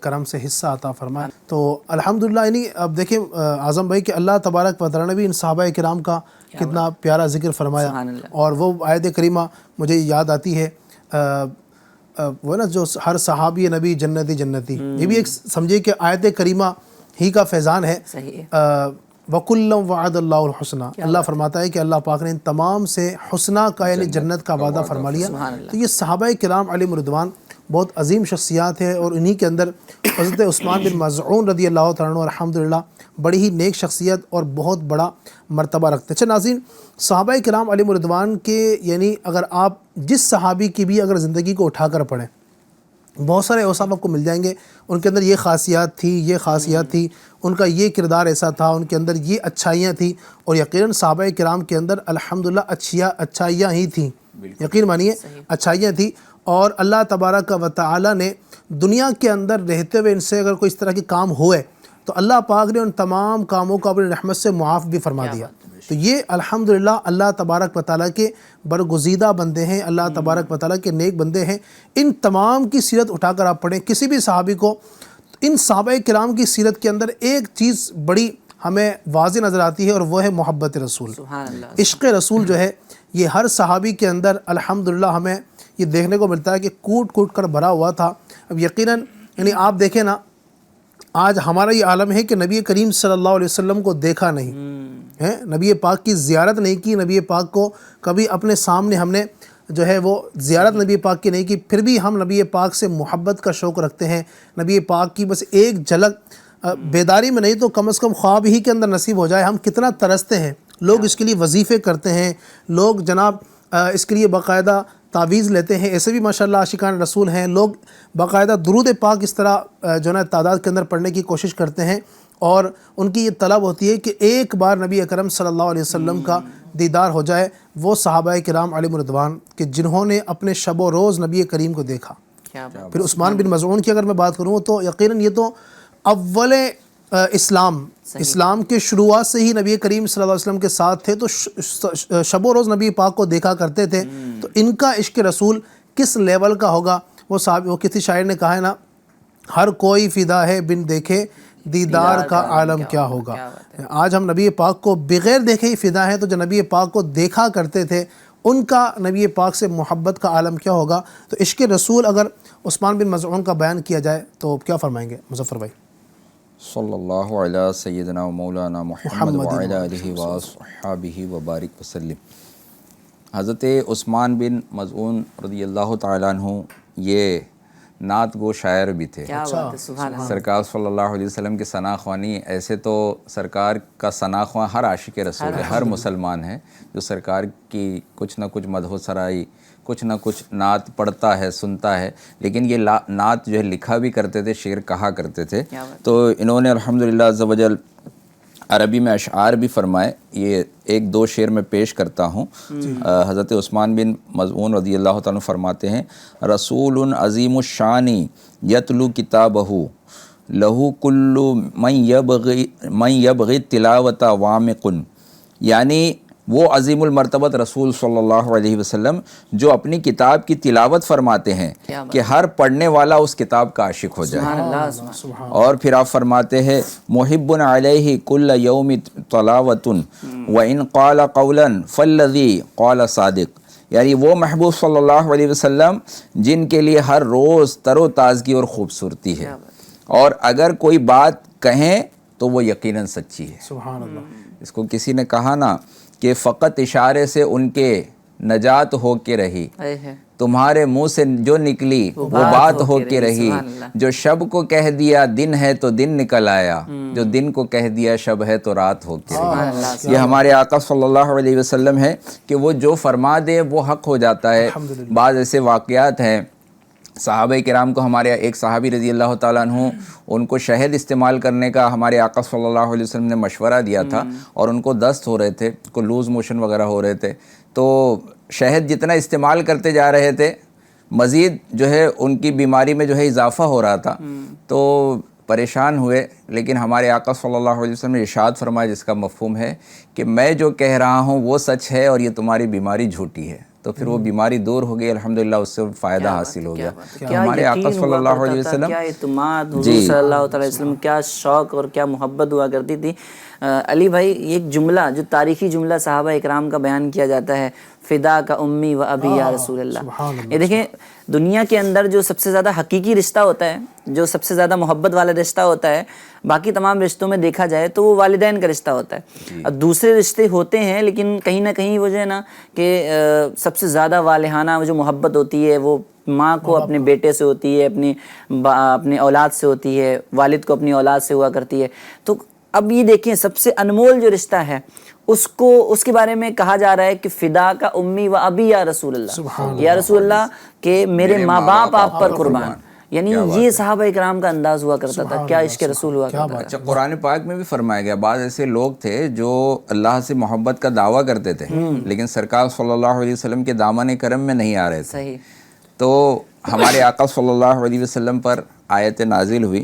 Speaker 2: کرم سے حصہ عطا فرمائے. تو الحمدللہ. یعنی اب دیکھیں اعظم بھائی کہ اللہ تبارک و تعالیٰ نے بھی ان صحابہ کرام کا کتنا پیارا ذکر فرمایا, اور وہ آیت کریمہ مجھے یاد آتی ہے وہ نا جو ہر صحابی نبی جنتی جنتی, یہ بھی ایک سمجھے کہ آیت کریمہ ہی کا فیضان ہے. وَكُلًّا وَعَدَ اللَّهُ الْحُسْنَى, اللہ فرماتا ہے کہ اللہ پاک نے ان تمام سے حسنہ کا یعنی جنت کا وعدہ فرما لیا. تو یہ صحابہ کرام علیہم رضوان بہت عظیم شخصیات ہیں, اور انہی کے اندر حضرت عثمان بن مظعون رضی اللہ تعالیٰ عنہ الحمدللہ بڑی ہی نیک شخصیت اور بہت بڑا مرتبہ رکھتے ہیں. اچھا ناظرین, صحابہ کرام علیہم رضوان کے یعنی اگر آپ جس صحابی کی بھی اگر زندگی کو اٹھا کر پڑھیں بہت سارے اوصاف آپ کو مل جائیں گے. ان کے اندر یہ خاصیات تھی, یہ خاصیات تھی, ان کا یہ کردار ایسا تھا, ان کے اندر یہ اچھائیاں تھیں, اور یقیناً صحابہ کرام کے اندر الحمدللہ اچھائیاں ہی تھیں. یقین مانیے اچھائیاں تھیں. اور اللہ تبارک و تعالی نے دنیا کے اندر رہتے ہوئے ان سے اگر کوئی اس طرح کے کام ہوئے تو اللہ پاک نے ان تمام کاموں کو اپنی رحمت سے معاف بھی فرما دیا. تو یہ الحمدللہ اللہ تبارک و تعالیٰ کے برگزیدہ بندے ہیں, اللہ تبارک و تعالیٰ کے نیک بندے ہیں. ان تمام کی سیرت اٹھا کر آپ پڑھیں کسی بھی صحابی کو, ان صحابہ کرام کی سیرت کے اندر ایک چیز بڑی ہمیں واضح نظر آتی ہے, اور وہ ہے محبت رسول.
Speaker 5: سبحان اللہ.
Speaker 2: عشق رسول جو ہے یہ ہر صحابی کے اندر الحمدللہ ہمیں یہ دیکھنے کو ملتا ہے کہ کوٹ کوٹ کر بھرا ہوا تھا. اب یقیناً یعنی آپ دیکھیں نا, آج ہمارا یہ عالم ہے کہ نبی کریم صلی اللہ علیہ وسلم کو دیکھا نہیں ہے, نبی پاک کی زیارت نہیں کی, نبی پاک کو کبھی اپنے سامنے ہم نے جو ہے وہ زیارت نبی پاک کی نہیں کی, پھر بھی ہم نبی پاک سے محبت کا شوق رکھتے ہیں. نبی پاک کی بس ایک جھلک بیداری میں نہیں تو کم از کم خواب ہی کے اندر نصیب ہو جائے. ہم کتنا ترستے ہیں, لوگ اس کے لیے وظیفے کرتے ہیں, لوگ جناب اس کے لیے باقاعدہ تعویذ لیتے ہیں. ایسے بھی ماشاءاللہ عاشقان رسول ہیں, لوگ باقاعدہ درود پاک اس طرح جو ہے تعداد کے اندر پڑھنے کی کوشش کرتے ہیں, اور ان کی یہ طلب ہوتی ہے کہ ایک بار نبی اکرم صلی اللہ علیہ وسلم کا دیدار ہو جائے. وہ صحابہ کرام علیہم رضوان کہ جنہوں نے اپنے شب و روز نبی کریم کو دیکھا. پھر عثمان بن مظعون کی اگر میں بات کروں تو یقیناً یہ تو اول اسلام کے شروعات سے ہی نبی کریم صلی اللہ علیہ وسلم کے ساتھ تھے, تو شب و روز نبی پاک کو دیکھا کرتے تھے. تو ان کا عشق رسول کس لیول کا ہوگا. وہ کسی شاعر نے کہا ہے نا, ہر کوئی فدا ہے بن دیکھے دیدار کا عالم کیا ہوگا. آج ہم نبی پاک کو بغیر دیکھے ہی فدا ہیں, تو جو نبی پاک کو دیکھا کرتے تھے ان کا نبی پاک سے محبت کا عالم کیا ہوگا. تو عشق رسول اگر عثمان بن مظعون کا بیان کیا جائے تو کیا فرمائیں گے مظفر بھائی؟
Speaker 4: صلی اللہ علیہ سیدنا و مولانا محمد وعلی آلہ وصحبہ وبارک وسلم. حضرت عثمان بن مظعون رضی اللہ تعالیٰ عنہ یہ نعت گو شاعر بھی تھے. سرکار صلی اللہ علیہ وسلم کی ثنا خوانی, ایسے تو سرکار کا ثنا خواں ہر عاشق رسول ہے, ہر مسلمان ہے جو سرکار کی کچھ نہ کچھ مدح و سرائی, کچھ نہ کچھ نعت پڑھتا ہے, سنتا ہے. لیکن یہ نعت جو ہے لکھا بھی کرتے تھے, شعر کہا کرتے تھے. تو انہوں نے الحمدللہ عز و جل عربی میں اشعار بھی فرمائے. یہ ایک دو شعر میں پیش کرتا ہوں. حضرت عثمان بن مظعون رضی اللہ تعالیٰ عنہ فرماتے ہیں, رسول عظیم الشان یتلو کتابہ لہو کل من یبغی تلاوت وامق. یعنی وہ عظیم المرتبت رسول صلی اللہ علیہ وسلم جو اپنی کتاب کی تلاوت فرماتے ہیں کہ ہر پڑھنے والا اس کتاب کا عاشق ہو جائے. اور پھر آپ فرماتے ہیں, محب علیہ کل یوم تلاوت وان قال قولا فالذی قال صادق. یعنی وہ محبوب صلی اللہ علیہ وسلم جن کے لیے ہر روز تر و تازگی اور خوبصورتی ہے, اور اگر کوئی بات کہیں تو وہ یقیناً سچی ہے.
Speaker 2: سبحان اللہ.
Speaker 4: اس کو کسی نے کہا نا کہ فقط اشارے سے ان کے نجات ہو کے رہی, تمہارے منہ سے جو نکلی وہ بات ہو کے رہی. جو شب کو کہہ دیا دن ہے تو دن نکل آیا, جو دن کو کہہ دیا شب ہے تو رات ہو کے رہی. یہ ہمارے آقا صلی اللہ علیہ وسلم ہے کہ وہ جو فرما دے وہ حق ہو جاتا ہے. بعض ایسے واقعات ہیں صحابہ کرام کو, ہمارے ایک صحابی رضی اللہ تعالیٰ عنہ, ان کو شہد استعمال کرنے کا ہمارے آقا صلی اللہ علیہ وسلم نے مشورہ دیا تھا, اور ان کو دست ہو رہے تھے, کو لوز موشن وغیرہ ہو رہے تھے. تو شہد جتنا استعمال کرتے جا رہے تھے مزید جو ہے ان کی بیماری میں جو ہے اضافہ ہو رہا تھا. تو پریشان ہوئے, لیکن ہمارے آقا صلی اللہ علیہ وسلم نے ارشاد فرمایا جس کا مفہوم ہے کہ میں جو کہہ رہا ہوں وہ سچ ہے اور یہ تمہاری بیماری جھوٹی ہے. تو پھر وہ بیماری دور ہو گئی, الحمدللہ اس سے فائدہ حاصل ہو گیا. ہمارے آقا صلی اللہ علیہ وسلم,
Speaker 5: کیا اعتماد حضور صلی اللہ علیہ وسلم, کیا شوق اور کیا محبت ہوا کرتی تھی. علی بھائی, ایک جملہ جو تاریخی جملہ صحابہ اکرام کا بیان کیا جاتا ہے, فدا کا امی و ابی یا رسول اللہ. یہ دیکھیں دنیا کے اندر جو سب سے زیادہ حقیقی رشتہ ہوتا ہے, جو سب سے زیادہ محبت والا رشتہ ہوتا ہے, باقی تمام رشتوں میں دیکھا جائے تو وہ والدین کا رشتہ ہوتا ہے. اب دوسرے رشتے ہوتے ہیں لیکن کہیں نہ کہیں وہ جو ہے نا کہ سب سے زیادہ والہانہ جو محبت ہوتی ہے وہ ماں کو اپنے بیٹے سے ہوتی ہے, اپنی اولاد سے ہوتی ہے, والد کو اپنی اولاد سے ہوا کرتی ہے. تو اب یہ دیکھیں سب سے انمول جو رشتہ ہے اس کے بارے میں کہا جا رہا ہے کہ فدا کا امی و ابی یا رسول اللہ, یا رسول اللہ کہ میرے ماں باپ آپ پر قربان. یعنی یہ صحابہ اکرام کا انداز ہوا کرتا تھا, کیا عشق رسول ہوا کرتا تھا.
Speaker 4: اچھا, قرآن پاک میں بھی فرمایا گیا بعض ایسے لوگ تھے جو اللہ سے محبت کا دعویٰ کرتے تھے لیکن سرکار صلی اللہ علیہ وسلم کے دامن کرم میں نہیں آ رہے تھے.
Speaker 5: صحیح.
Speaker 4: تو ہمارے آقا صلی اللہ علیہ وسلم پر آیت نازل ہوئی,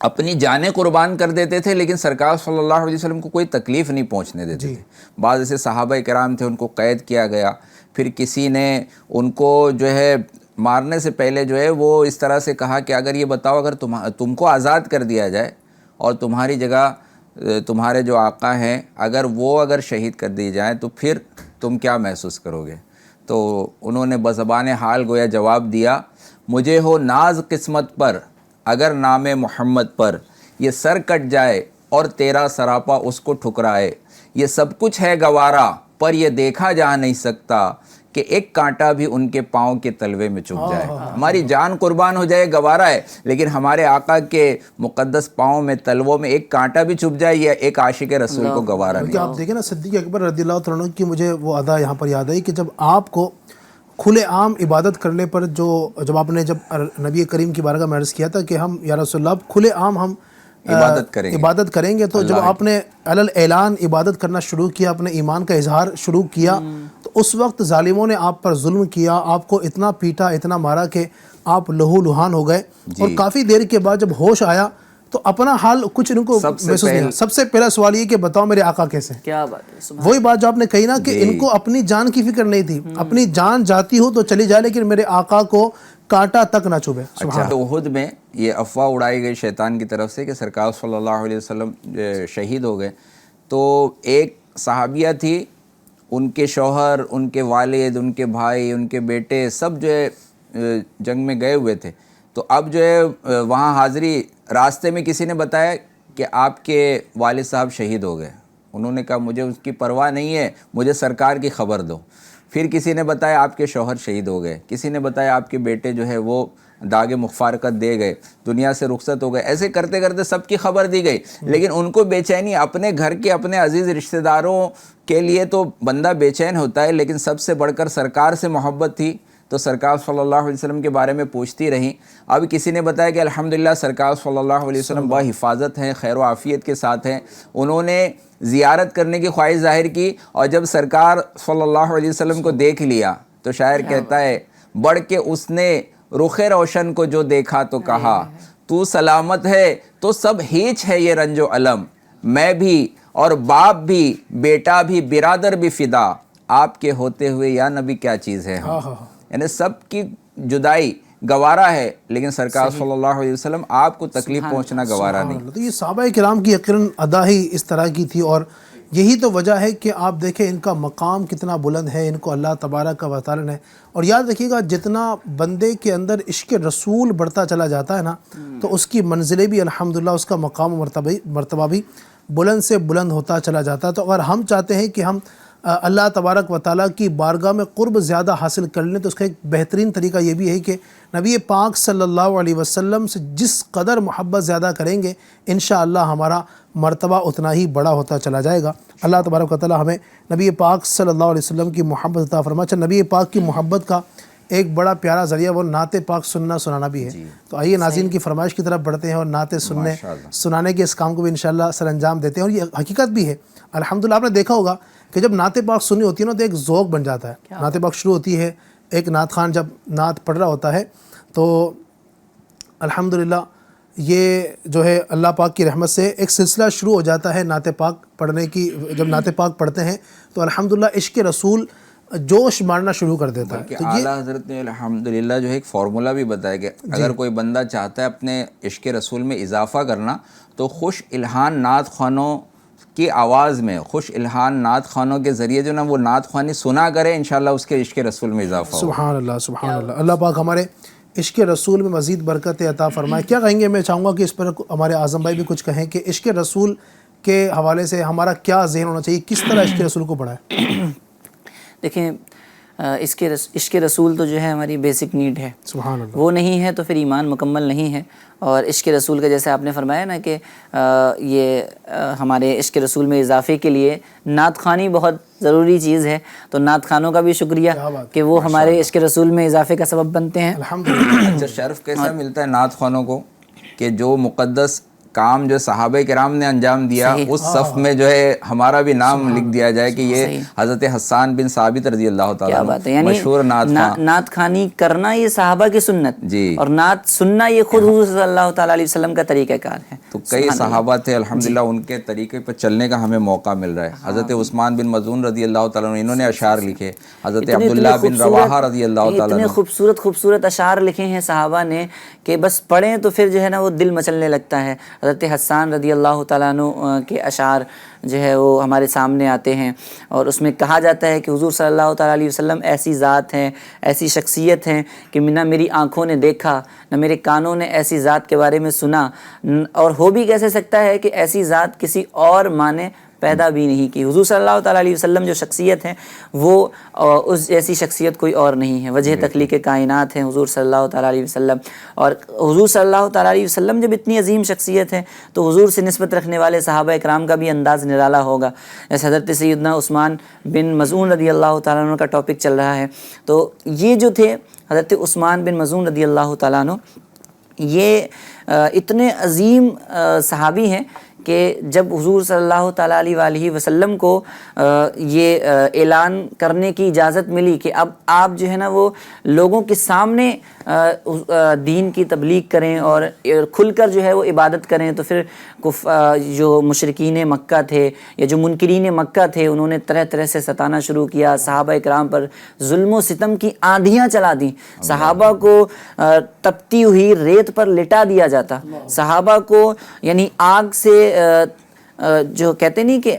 Speaker 4: اپنی جانیں قربان کر دیتے تھے لیکن سرکار صلی اللہ علیہ وسلم کو کوئی تکلیف نہیں پہنچنے دیتے تھے. بعض ایسے صحابہ کرام تھے ان کو قید کیا گیا, پھر کسی نے ان کو جو ہے مارنے سے پہلے جو ہے وہ اس طرح سے کہا کہ اگر یہ بتاؤ اگر تم کو آزاد کر دیا جائے اور تمہاری جگہ تمہارے جو آقا ہیں اگر شہید کر دی جائیں تو پھر تم کیا محسوس کرو گے. تو انہوں نے بزبان حال گویا جواب دیا, مجھے ہو ناز قسمت پر اگر نام محمد پر, یہ سر کٹ جائے اور تیرا سراپا اس کو ٹھکرائے, یہ سب کچھ ہے گوارا پر یہ دیکھا جا نہیں سکتا کہ ایک کانٹا بھی ان کے پاؤں کے تلوے میں چبھ جائے. ہماری جان قربان ہو جائے گوارا ہے, لیکن ہمارے آقا کے مقدس پاؤں میں تلووں میں ایک کانٹا بھی چبھ جائے یہ ایک عاشق رسول کو گوارا نہیں.
Speaker 2: آپ دیکھیں نا صدیق اکبر رضی اللہ تعالیٰ عنہ کی مجھے وہ ادا یہاں پر یاد آئی کہ جب آپ کو کھلے عام عبادت کرنے پر جب آپ نے نبی کریم کی بارگاہ میں عرض کیا تھا کہ ہم یا رسول اللہ کھلے عام ہم عبادت کریں گے, تو جب آپ نے علل اعلان عبادت کرنا شروع کیا, اپنے ایمان کا اظہار شروع کیا, تو اس وقت ظالموں نے آپ پر ظلم کیا, آپ کو اتنا پیٹا اتنا مارا کہ آپ لہو لہان ہو گئے. اور کافی دیر کے بعد جب ہوش آیا تو اپنا حال کچھ ان کو محسوس نہیں. سب سے پہلا سوال یہ کہ بتاؤ میرے آقا کیسے ہیں.
Speaker 5: کیا بات ہے,
Speaker 2: وہی بات جو آپ نے کہی نا کہ ان کو اپنی جان کی فکر نہیں تھی, اپنی جان جاتی ہو تو چلی جائے لیکن میرے آقا کو کانٹا تک نہ چبھے.
Speaker 4: اچھا, تو احد میں یہ افواہ اڑائی گئی شیطان کی طرف سے کہ سرکار صلی اللہ علیہ وسلم شہید ہو گئے. تو ایک صحابیہ تھی, ان کے شوہر, ان کے والد, ان کے بھائی, ان کے بیٹے سب جو ہے جنگ میں گئے ہوئے تھے. تو اب جو ہے وہاں حاضری, راستے میں کسی نے بتایا کہ آپ کے والد صاحب شہید ہو گئے. انہوں نے کہا مجھے اس کی پرواہ نہیں ہے, مجھے سرکار کی خبر دو. پھر کسی نے بتایا آپ کے شوہر شہید ہو گئے, کسی نے بتایا آپ کے بیٹے جو ہے وہ داغ مفارقت دے گئے, دنیا سے رخصت ہو گئے. ایسے کرتے کرتے سب کی خبر دی گئی, لیکن ان کو بے چینی اپنے گھر کے اپنے عزیز رشتہ داروں کے لیے تو بندہ بے چین ہوتا ہے, لیکن سب سے بڑھ کر سرکار سے محبت تھی تو سرکار صلی اللہ علیہ وسلم کے بارے میں پوچھتی رہیں. اب کسی نے بتایا کہ الحمدللہ سرکار صلی اللہ علیہ وسلم با حفاظت ہیں, خیر و عافیت کے ساتھ ہیں. انہوں نے زیارت کرنے کی خواہش ظاہر کی, اور جب سرکار صلی اللہ علیہ وسلم کو دیکھ لیا تو شاعر کہتا ہے, بڑھ کے اس نے رخ روشن کو جو دیکھا تو کہا, تو سلامت ہے تو سب ہیچ ہے یہ رنج و علم, میں بھی اور باپ بھی بیٹا بھی برادر بھی فدا, آپ کے ہوتے ہوئے یا نبی کیا چیز ہے ہم. یعنی سب کی جدائی گوارا ہے, لیکن سرکار صلی اللہ علیہ وسلم آپ کو تکلیف پہنچنا گوارا نہیں.
Speaker 2: تو یہ صحابہ کرام کی یقیناً ادا ہی اس طرح کی تھی, اور یہی تو وجہ ہے کہ آپ دیکھیں ان کا مقام کتنا بلند ہے, ان کو اللہ تبارک و تعالی نے. اور یاد رکھیے گا جتنا بندے کے اندر عشق رسول بڑھتا چلا جاتا ہے نا, تو اس کی منزلیں بھی الحمدللہ, اس کا مقام و مرتبہ بھی بلند سے بلند ہوتا چلا جاتا ہے. تو اگر ہم چاہتے ہیں کہ ہم اللہ تبارک و تعالیٰ کی بارگاہ میں قرب زیادہ حاصل کر لیں, تو اس کا ایک بہترین طریقہ یہ بھی ہے کہ نبی پاک صلی اللہ علیہ وسلم سے جس قدر محبت زیادہ کریں گے انشاءاللہ ہمارا مرتبہ اتنا ہی بڑا ہوتا چلا جائے گا. اللہ تبارک و تعالیٰ ہمیں نبی پاک صلی اللہ علیہ وسلم کی محبت عطا فرمائے. اچھا, نبی پاک کی محبت کا ایک بڑا پیارا ذریعہ وہ نعت پاک سنانا بھی ہے. تو آئیے ناظرین کی فرمائش کی طرف بڑھتے ہیں اور نعت سنانے کے اس کام کو بھی انشاءاللہ سر انجام دیتے ہیں. اور یہ حقیقت بھی ہے الحمدللہ. آپ نے دیکھا ہوگا کہ جب نعت پاک سنی ہوتی ہے نا تو ایک ذوق بن جاتا ہے. نعت پاک شروع ہوتی ہے, ایک نعت خان جب نعت پڑھ رہا ہوتا ہے تو الحمدللہ یہ جو ہے اللہ پاک کی رحمت سے ایک سلسلہ شروع ہو جاتا ہے نعت پاک پڑھنے کی. جب نعت پاک پڑھتے ہیں تو الحمدللہ عشق رسول جوش مارنا شروع کر دیتا ہے.
Speaker 4: کہ اعلیٰ حضرت نے الحمدللہ جو ہے ایک فارمولہ بھی بتایا کہ اگر کوئی بندہ چاہتا ہے اپنے عشق رسول میں اضافہ کرنا تو خوش الہان نعت خوانوں کی آواز میں, خوش الہان نعت خوانوں کے ذریعے جو نا وہ نعت خوانی سنا کرے, انشاءاللہ اس کے عشق رسول میں اضافہ ہوگا.
Speaker 2: سبحان اللہ سبحان اللہ. اللہ پاک ہمارے عشق رسول میں مزید برکت عطا فرمائے. کیا کہیں گے, میں چاہوں گا کہ اس پر ہمارے اعظم بھائی بھی کچھ کہیں کہ عشق رسول کے حوالے سے ہمارا کیا ذہن ہونا چاہیے, کس طرح عشق رسول کو بڑھائے.
Speaker 5: دیکھیں عشق رسول تو جو ہے ہماری بیسک نیڈ ہے.
Speaker 2: سبحان اللہ.
Speaker 5: وہ نہیں ہے تو پھر ایمان مکمل نہیں ہے. اور عشق رسول کا جیسے آپ نے فرمایا نا کہ یہ ہمارے عشق رسول میں اضافے کے لیے نعت خوانی بہت ضروری چیز ہے. تو نعت خوانوں کا بھی شکریہ کہ وہ ہمارے عشق رسول میں اضافے کا سبب بنتے ہیں.
Speaker 2: الحمدللہ.
Speaker 4: اچھا, شرف کیسا ملتا ہے نعت خوانوں کو کہ جو مقدس کام جو صحابہ کرام نے انجام دیا اس صف میں جو ہے ہمارا بھی نام لکھ دیا جائے کہ یہ حضرت حسان بن ثابت رضی اللہ تعالیٰ عنہ مشہور
Speaker 5: نعت خوانی کرنا یہ صحابہ کی سنت
Speaker 4: جی،
Speaker 5: اور نعت سننا یہ خود حضور صلی اللہ تعالیٰ علیہ وسلم کا طریقہ کار ہے.
Speaker 4: تو کئی صحابہ تھے الحمدللہ ان کے طریقے پر چلنے کا ہمیں موقع مل رہا ہے. حضرت عثمان بن مظعون رضی اللہ تعالیٰ عنہ انہوں نے اشعار لکھے، حضرت عبداللہ بن رواحہ رضی اللہ تعالیٰ عنہ
Speaker 5: اتنے خوبصورت اشعار لکھے ہیں صحابہ نے کہ بس پڑھیں تو پھر جو ہے نا وہ دل مچلنے لگتا ہے. حضرت حسان رضی اللہ تعالیٰ عنہ کے اشعار جو ہے وہ ہمارے سامنے آتے ہیں اور اس میں کہا جاتا ہے کہ حضور صلی اللہ تعالیٰ علیہ وسلم ایسی ذات ہیں، ایسی شخصیت ہیں کہ نہ میری آنکھوں نے دیکھا نہ میرے کانوں نے ایسی ذات کے بارے میں سنا، اور ہو بھی کیسے سکتا ہے کہ ایسی ذات کسی اور ماں نے پیدا بھی نہیں کی. حضور صلی اللہ تعالیٰ علیہ وسلم جو شخصیت ہیں وہ اس جیسی شخصیت کوئی اور نہیں ہے. وجہ تخلیق کائنات ہیں حضور صلی اللہ تعالیٰ علیہ وسلم. اور حضور صلی اللہ تعالیٰ علیہ وسلم جب اتنی عظیم شخصیت ہے تو حضور سے نسبت رکھنے والے صحابہ اکرام کا بھی انداز نرالا ہوگا. جیسے حضرت سیدنا عثمان بن مظعون رضی اللہ تعالیٰ عنہ کا ٹاپک چل رہا ہے، تو یہ جو تھے حضرت عثمان بن مظعون رضی اللہ تعالیٰ عنہ، یہ اتنے عظیم صحابی ہیں کہ جب حضور صلی اللہ تعالیٰ علیہ وآلہ وسلم کو یہ اعلان کرنے کی اجازت ملی کہ اب آپ جو ہے نا وہ لوگوں کے سامنے دین کی تبلیغ کریں اور کھل کر جو ہے وہ عبادت کریں، تو پھر جو مشرکین مکہ تھے یا جو منکرین مکہ تھے انہوں نے طرح طرح سے ستانا شروع کیا. صحابہ اکرام پر ظلم و ستم کی آندھیاں چلا دیں. صحابہ کو تپتی ہوئی ریت پر لٹا دیا جاتا، صحابہ کو یعنی آگ سے جو کہتے نہیں کہ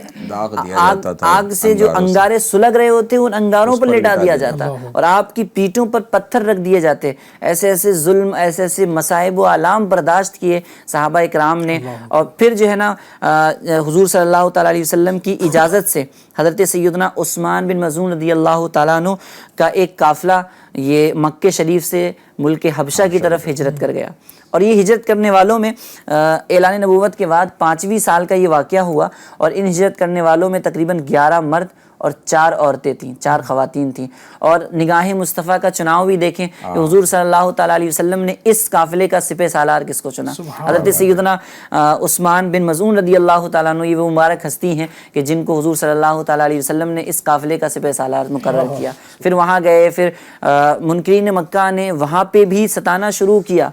Speaker 5: آگ سے جو انگارے سلگ رہے ہوتے ان انگاروں پر لٹا دیا جاتا اور آپ کی پیٹھوں پر پتھر رکھ دیے جاتے. ایسے ایسے ظلم، ایسے ایسے مصائب و آلام برداشت کیے صحابہ اکرام نے. اور پھر جو ہے نا حضور صلی اللہ تعالیٰ علیہ وسلم کی اجازت سے حضرت سیدنا عثمان بن مظعون رضی اللہ تعالیٰ عنہ کا ایک قافلہ یہ مکہ شریف سے ملک حبشہ کی طرف ہجرت کر گیا. اور یہ ہجرت کرنے والوں میں اعلان نبوت کے بعد 5ویں سال کا یہ واقعہ ہوا، اور ان ہجرت کرنے والوں میں تقریباً 11 مرد اور 4 عورتیں تھیں، 4 خواتین تھیں. اور نگاہ مصطفیٰ کا چناؤ بھی دیکھیں کہ حضور صلی اللہ تعالیٰ علیہ وسلم نے اس قافلے کا سپہ سالار کس کو چنا. حضرت سیدنا عثمان بن مظعون رضی اللہ تعالیٰ عنہ یہ وہ مبارک ہستی ہیں کہ جن کو حضور صلی اللہ تعالیٰ علیہ وسلم نے اس قافلے کا سپہ سالار مقرر کیا. پھر وہاں گئے، پھر منکرین مکہ نے وہاں پہ بھی ستانا شروع کیا.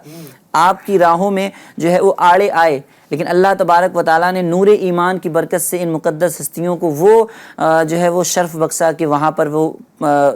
Speaker 5: آپ کی راہوں میں جو ہے وہ آڑے آئے، لیکن اللہ تبارک و تعالیٰ نے نور ایمان کی برکت سے ان مقدس ہستیوں کو وہ جو ہے وہ شرف بخشا کہ وہاں پر وہ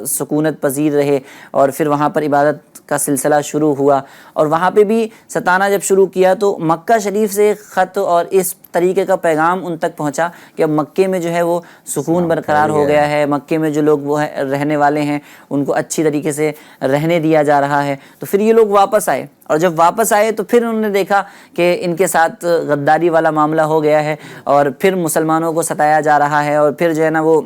Speaker 5: سکونت پذیر رہے، اور پھر وہاں پر عبادت کا سلسلہ شروع ہوا. اور وہاں پہ بھی ستانا جب شروع کیا تو مکہ شریف سے خط اور اس طریقے کا پیغام ان تک پہنچا کہ اب مکے میں جو ہے وہ سکون برقرار ہو گیا ہے، مکے میں جو لوگ وہ رہنے والے ہیں ان کو اچھی طریقے سے رہنے دیا جا رہا ہے. تو پھر یہ لوگ واپس آئے، اور جب واپس آئے تو پھر انہوں نے دیکھا کہ ان کے ساتھ غداری والا معاملہ ہو گیا ہے، اور پھر مسلمانوں کو ستایا جا رہا ہے، اور پھر جو ہے نا وہ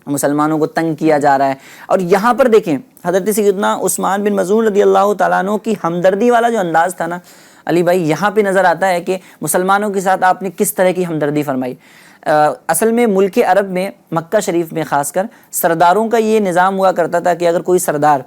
Speaker 5: مسلمانوں کو تنگ کیا جا رہا ہے. اور یہاں پر دیکھیں حضرت سیدنا عثمان بن مظعون رضی اللہ تعالیٰ عنہ کی ہمدردی والا جو انداز تھا نا علی بھائی، یہاں پہ نظر آتا ہے کہ مسلمانوں کے ساتھ آپ نے کس طرح کی ہمدردی فرمائی. اصل میں ملک عرب میں مکہ شریف میں خاص کر سرداروں کا یہ نظام ہوا کرتا تھا کہ اگر کوئی سردار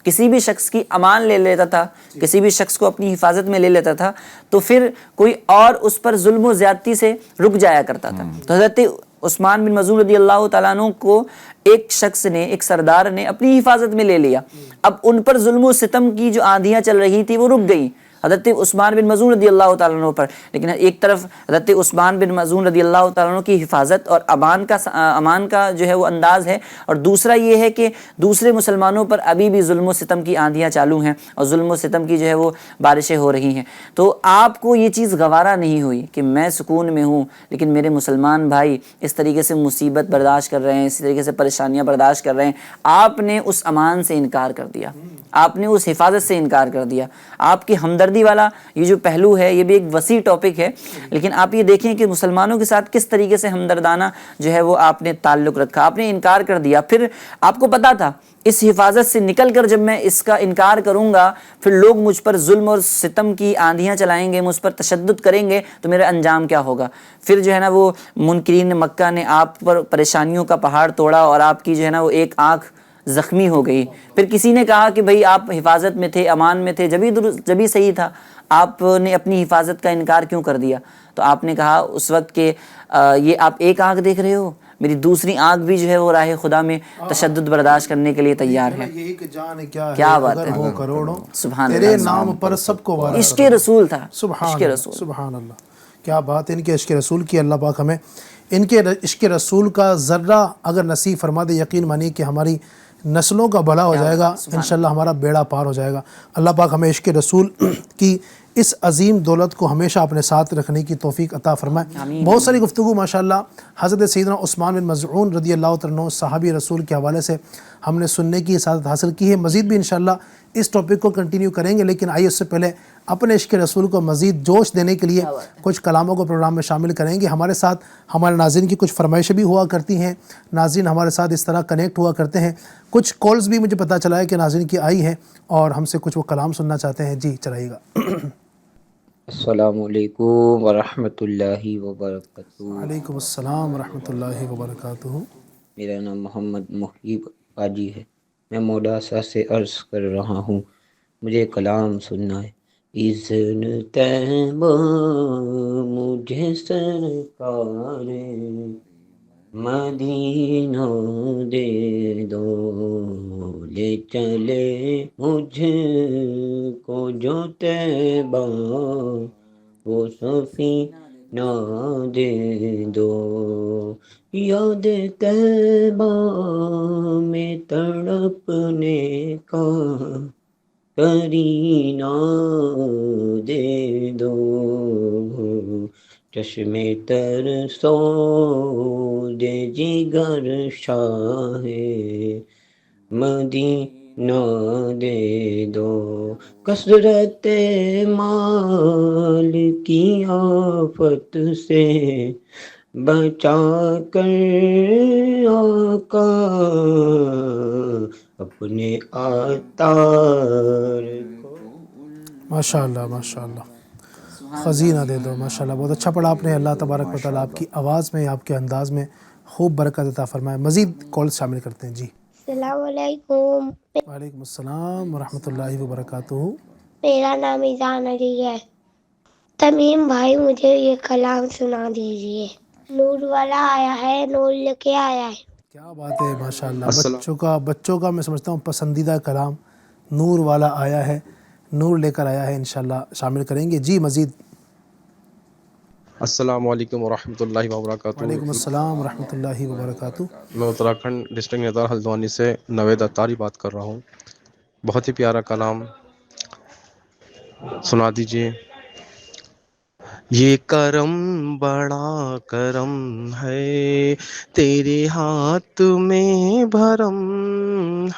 Speaker 5: کسی بھی شخص کی امان لے لیتا تھا، کسی بھی شخص کو اپنی حفاظت میں لے لیتا تھا، تو پھر کوئی اور اس پر ظلم و زیادتی سے رک جایا کرتا تھا. تو حضرت عثمان بن مظعون رضی اللہ تعالیٰ عنہ کو ایک شخص نے، ایک سردار نے اپنی حفاظت میں لے لیا. اب ان پر ظلم و ستم کی جو آندھیاں چل رہی تھی وہ رک گئیں حضرت عثمان بن مظعون رضی اللہ تعالیٰ عنہ پر. لیکن ایک طرف حضرت عثمان بن مظعون رضی اللہ تعالیٰ عنہ کی حفاظت اور امان کا جو ہے وہ انداز ہے، اور دوسرا یہ ہے کہ دوسرے مسلمانوں پر ابھی بھی ظلم و ستم کی آندھیاں چالو ہیں اور ظلم و ستم کی جو ہے وہ بارشیں ہو رہی ہیں. تو آپ کو یہ چیز گوارا نہیں ہوئی کہ میں سکون میں ہوں لیکن میرے مسلمان بھائی اس طریقے سے مصیبت برداشت کر رہے ہیں، اسی طریقے سے پریشانیاں برداشت کر رہے ہیں. آپ نے اس امان سے انکار کر دیا، آپ نے اس حفاظت سے انکار کر دیا. آپ کی ہمدردی والا یہ جو پہلو ہے یہ بھی ایک وسیع ٹاپک ہے، لیکن آپ یہ دیکھیں کہ مسلمانوں کے ساتھ کس طریقے سے ہمدردانہ جو ہے وہ آپ نے تعلق رکھا. آپ نے انکار کر دیا. پھر آپ کو پتا تھا اس حفاظت سے نکل کر جب میں اس کا انکار کروں گا پھر لوگ مجھ پر ظلم اور ستم کی آندھیاں چلائیں گے، مجھ پر تشدد کریں گے، تو میرا انجام کیا ہوگا. پھر جو ہے نا وہ منکرین مکہ نے آپ پر پریشانیوں کا پہاڑ توڑا اور آپ کی جو ہے نا وہ ایک آنکھ زخمی ہو گئی. پھر کسی نے کہا کہ بھئی آپ حفاظت میں تھے، امان میں تھے، جبھی صحیح تھا. آپ نے اپنی حفاظت کا انکار کیوں کر دیا؟ تو آپ نے کہا اس وقت کہ یہ آپ ایک آنکھ دیکھ رہے ہو، میری دوسری آنکھ بھی جو ہے وہ راہ خدا میں تشدد برداشت کرنے کے لیے تیار ہے۔
Speaker 2: یہی کہ جان کیا
Speaker 5: کیا
Speaker 2: ہے
Speaker 5: بات
Speaker 2: اگر
Speaker 5: ہے،
Speaker 2: ہو کروڑوں،
Speaker 5: سبحان
Speaker 2: تیرے
Speaker 5: اللہ،
Speaker 2: نام پر سب کو وارا
Speaker 5: عشق رسول تھا،
Speaker 2: سبحان
Speaker 5: عشق
Speaker 2: اللہ،
Speaker 5: رسول۔
Speaker 2: سبحان اللہ، کیا بات ہے ان کے عشق رسول کی۔ اللہ پاک ہمیں ان کے عشق رسول کا ذرہ اگر نصیب فرما دے، یقین مانیے کہ ہماری نسلوں کا بھلا ہو جائے گا، انشاءاللہ ہمارا بیڑا پار ہو جائے گا۔ اللہ پاک ہمیں عشق رسول کی اس عظیم دولت کو ہمیشہ اپنے ساتھ رکھنے کی توفیق عطا فرمائے۔ بہت ساری گفتگو ماشاءاللہ حضرت سیدنا عثمان بن مظعون رضی اللہ تعالیٰ عنہ صحابی رسول کے حوالے سے ہم نے سننے کی سعادت حاصل کی ہے، مزید بھی انشاءاللہ اس ٹاپک کو کنٹینیو کریں گے، لیکن آئیے اس سے پہلے اپنے عشق رسول کو مزید جوش دینے کے لیے کچھ کلاموں کو پروگرام میں شامل کریں گے۔ ہمارے ساتھ ہمارے ناظرین کی کچھ فرمائشیں بھی ہوا کرتی ہیں، ناظرین ہمارے ساتھ اس طرح کنیکٹ ہوا کرتے ہیں، کچھ کالز بھی مجھے پتہ چلا ہے کہ ناظرین کی آئی ہیں اور ہم سے کچھ وہ کلام سننا چاہتے ہیں۔ جی چلائیے گا۔
Speaker 6: السلام علیکم ورحمۃ اللہ وبرکاتہ۔
Speaker 2: وعلیکم السلام ورحمۃ اللہ وبرکاتہ۔
Speaker 6: میرا نام محمد محیب حاجی ہے، میں موڈاسا سے عرض کر رہا ہوں، مجھے کلام سننا ہے۔ اذن طیبہ مجھے سرکار مدینہ دے دو، لے چلے مجھ کو جو طیبہ وہ سفینہ دے دو، یاد طیبہ میں تڑپنے کا کرینہ دے دو، چشم تر سود جگر شاہ مدینہ دے دو، کثرت مال کی آفت سے بچا کر آقا اپنے عطار کو۔
Speaker 2: ماشاءاللہ ماشاءاللہ، خزینہ دے دو۔ ماشاءاللہ بہت اچھا پڑھا آپ نے۔ اللہ تبارک و تعالیٰ آپ کی آواز میں، آپ کے انداز میں خوب برکت عطا فرمائے۔ مزید کال شامل کرتے ہیں۔ جی
Speaker 7: السلام علیکم،
Speaker 2: وعلیکم السلام ورحمۃ اللہ وبرکاتہ۔
Speaker 7: میرا نام ایزان علی ہے۔ تمیم بھائی مجھے یہ کلام سنا دیجئے۔ نور والا آیا ہے، نور لے کے آیا ہے۔
Speaker 2: کیا بات ہے، ماشاءاللہ، بچوں کا میں سمجھتا ہوں پسندیدہ کلام، نور والا آیا ہے، نور لے کر آیا ہے، انشاءاللہ شامل کریں گے۔ جی مزید۔
Speaker 8: السلام علیکم ورحمۃ اللہ وبرکاتہ۔
Speaker 2: وعلیکم السلام ورحمۃ اللہ وبرکاتہ۔
Speaker 8: میں اتراکھنڈ ڈسٹرکٹ نظار ہلدوانی سے نوید اتاری بات کر رہا ہوں۔ بہت ہی پیارا کلام سنا دیجیے۔ یہ کرم بڑا کرم ہے، تیرے ہاتھ میں بھرم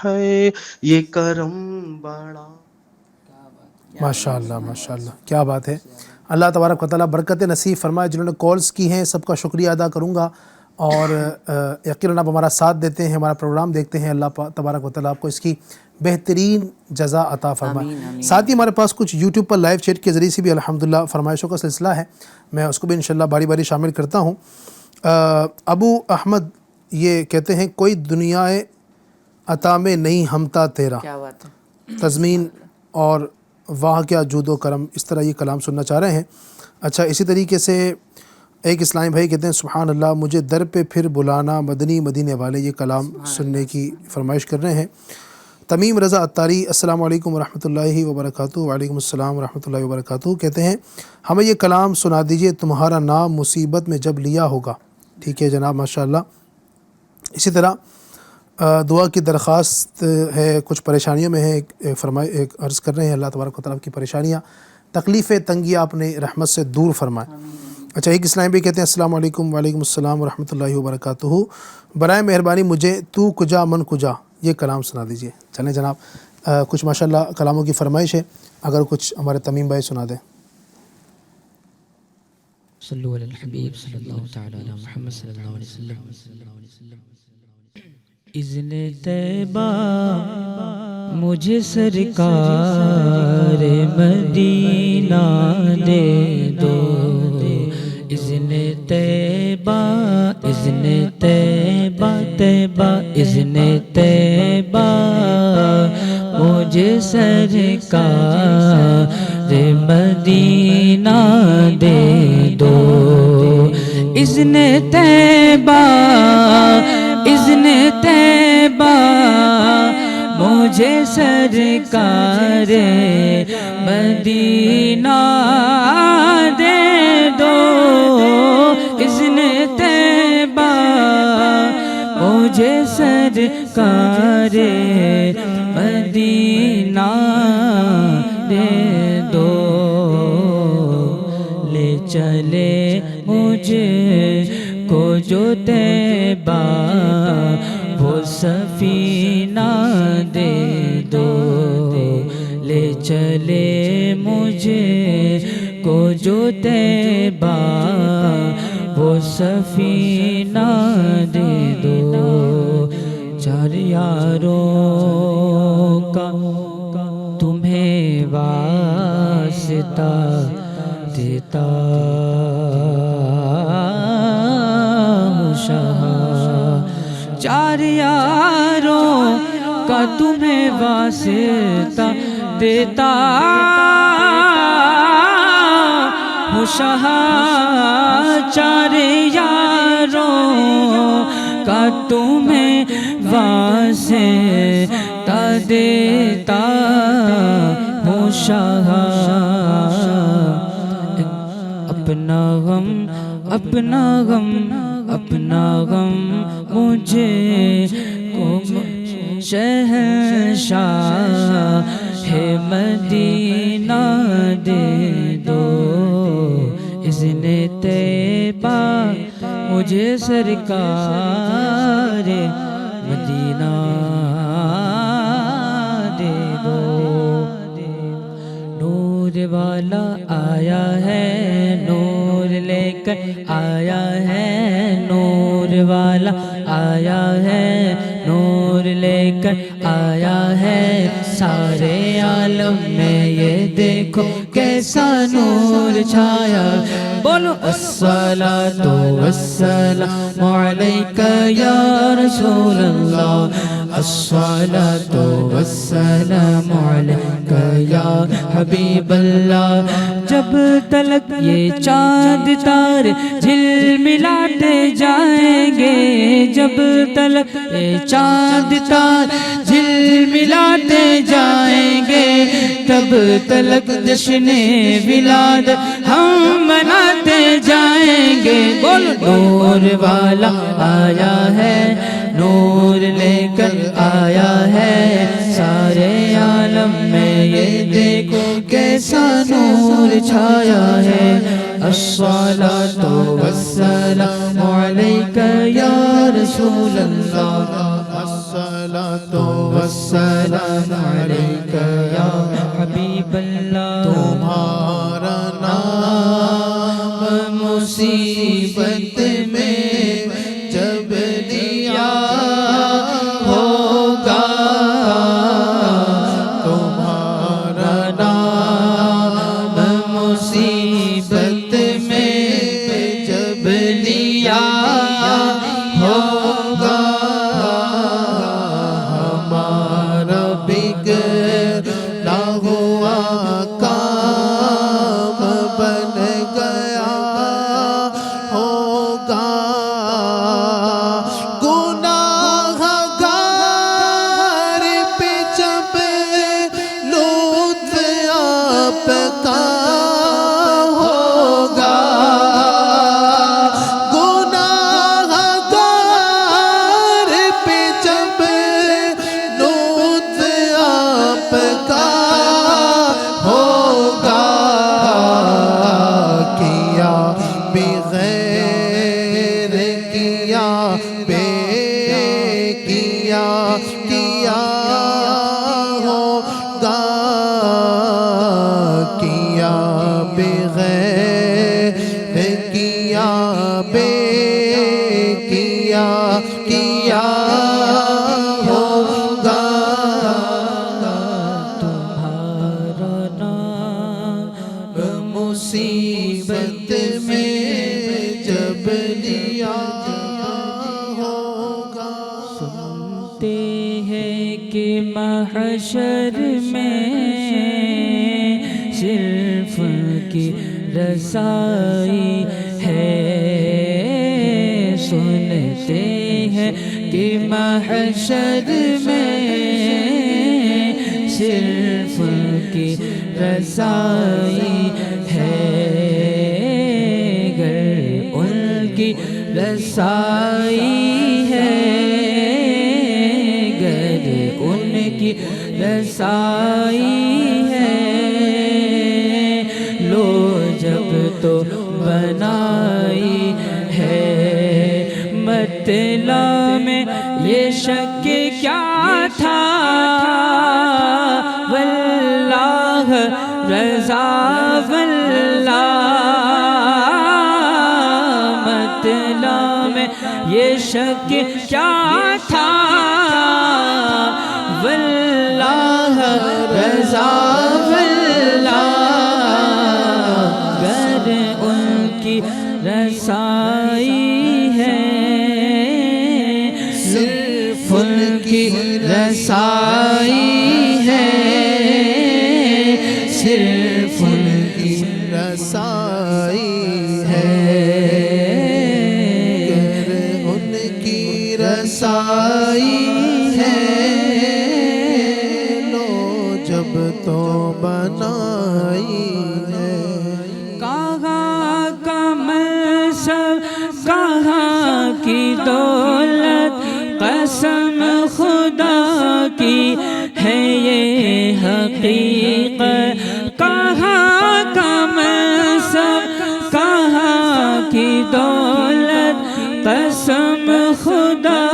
Speaker 8: ہے، یہ کرم بڑا۔
Speaker 2: ماشاءاللہ ماشاءاللہ، کیا بات ہے۔ اللہ تبارک و تعالیٰ برکت نصیب فرمائے۔ جنہوں نے کالز کی ہیں سب کا شکریہ ادا کروں گا، اور یقیناً آپ ہمارا ساتھ دیتے ہیں، ہمارا پروگرام دیکھتے ہیں۔ اللہ تبارک و تعالیٰ آپ کو اس کی بہترین جزا عطا فرمائے۔ ساتھ ہی ہمارے پاس کچھ یوٹیوب پر لائیو چیٹ کے ذریعے سے بھی الحمدللہ فرمائشوں کا سلسلہ ہے، میں اس کو بھی انشاءاللہ باری باری شامل کرتا ہوں۔ ابو احمد یہ کہتے ہیں، کوئی دنیا عطا میں نہیں ہمتا تیرا،
Speaker 5: کیا بات ہے،
Speaker 2: تضمین اور واہ کیا جود و کرم، اس طرح یہ کلام سننا چاہ رہے ہیں۔ اچھا، اسی طریقے سے ایک اسلامی بھائی کہتے ہیں، سبحان اللہ، مجھے در پہ پھر بلانا مدنی مدینے والے، یہ کلام سننے کی فرمائش کر رہے ہیں۔ تمیم رضا اتاری، السلام علیکم ورحمۃ اللہ وبرکاتہ۔ وعلیکم السلام ورحمۃ اللہ وبرکاتہ، کہتے ہیں ہمیں یہ کلام سنا دیجئے، تمہارا نام مصیبت میں جب لیا ہوگا۔ ٹھیک ہے جناب، ماشاءاللہ۔ اسی طرح دعا کی درخواست ہے، کچھ پریشانیوں میں ہے، ایک عرض کر رہے ہیں، اللہ تبارک و تعالیٰ کی پریشانیاں، تکلیفیں، تنگیاں اپنے رحمت سے دور فرمائے۔ اچھا، ایک اسلام بھی کہتے ہیں، السلام علیکم، وعلیکم السلام ورحمۃ اللہ وبرکاتہ، برائے مہربانی مجھے تو کجا من کجا یہ کلام سنا دیجئے۔ چلیں جناب، کچھ ماشاءاللہ کلاموں کی فرمائش ہے، اگر کچھ ہمارے تمیم بھائی سنا دیں۔
Speaker 3: صلو علی الحبیب صلی اللہ تعالی علی محمد صلی اللہ علیہ وسلم۔ اذن طیبہ مجھے سرکار مدینہ دے دو، اذن طیبہ، اذن طیبہ، طیبہ، اذن طیبہ مجھے سرکار مدینہ دے دو، اذن طیبہ اذن طیبہ مجھے سرکار مدینہ دے دو، اذن طیبہ مجھے سرکار مدینہ دے دو، لے چلے مجھے کو جو طیبہ وہ سفینہ دے دو، لے چلے مجھے کو جو طیبہ وہ سفینہ دے دو، چار یاروں کا تمہیں واسطہ دیتا ہوں شاہ، چار یاروں کا تمہیں واسطہ دیتا ہوں شاہ، چار یاروں کا تمہیں واسطہ دیتا ہوں شاہ، اپنا غم اپنا غم اپنا غم مجھے کو شہنشاہ ہے مدینہ دے دو، اذن طیبہ مجھے سرکار مدینہ دے دو، نور والا آیا ہے نور لے کر آیا ہے، نور والا آیا ہے نور لے کر آیا ہے، سارے عالم میں یہ دیکھو کیسا نور چھایا، بولو الصلاۃ والسلام علیک یا رسول اللہ، الصلاۃ والسلام علیک یا حبیب اللہ، جب تلک یہ چاند تارے جھلملاتے جائیں گے، جب تلک یہ چاند تارے جھلملاتے جائیں گے، تب تلک جشن ولادت ہم مناتے جائیں گے، بول نور والا آیا ہے نور لے کر آیا ہے، سارے عالم میں یہ دیکھو کیسا نور چھایا ہے، الصلاۃ والسلام علیک یا رسول اللہ، الصلاۃ والسلام علیک یا حبیب اللہ، تمہارا نام مصیبت میں جب لیا ہوگا، تمہارا نام مصیبت میں جب لیا ہوگا، ہمارا بگڑا ہوا کام بن گیا ہوگا، گناہ گار پہ جب لطف آپ کا ہوگا، گناہ گار پہ جب لطف آپ کا ہوگا، کیا بغیر کیا بے کیا کیا ہوگا، کیا بغیر کیا بے کیا کیا ہوگا، تمہارا نام مصیبت میں جب لیا ہوگا، سنتے ہیں کہ محشر میں صرف رسائی ہے، سنتے ہیں کہ محشر میں صرف ان کی رسائی ہے، گر ان کی رسائی ہے، گر ان کی رسائی ہے، لو جب تو بنائی ہے، مطلع میں یہ شک کیا تھا، واللہ رضا واللہ، مطلع میں یہ شک کیا تھا، واللہ رضا واللہ، گر ان کی رسائی ہے، صرف ان کی رسائی ہے، صرف ان کی
Speaker 2: رسائی ہے، گر ان کی رسائی ہے، لو جب تو بنائی ہے،
Speaker 3: کہاں کا منصب کہاں کی دولت، قسم خدا کی ہے یہ حقیقت، کہاں کا منصب کہاں کی دولت، قسم خدا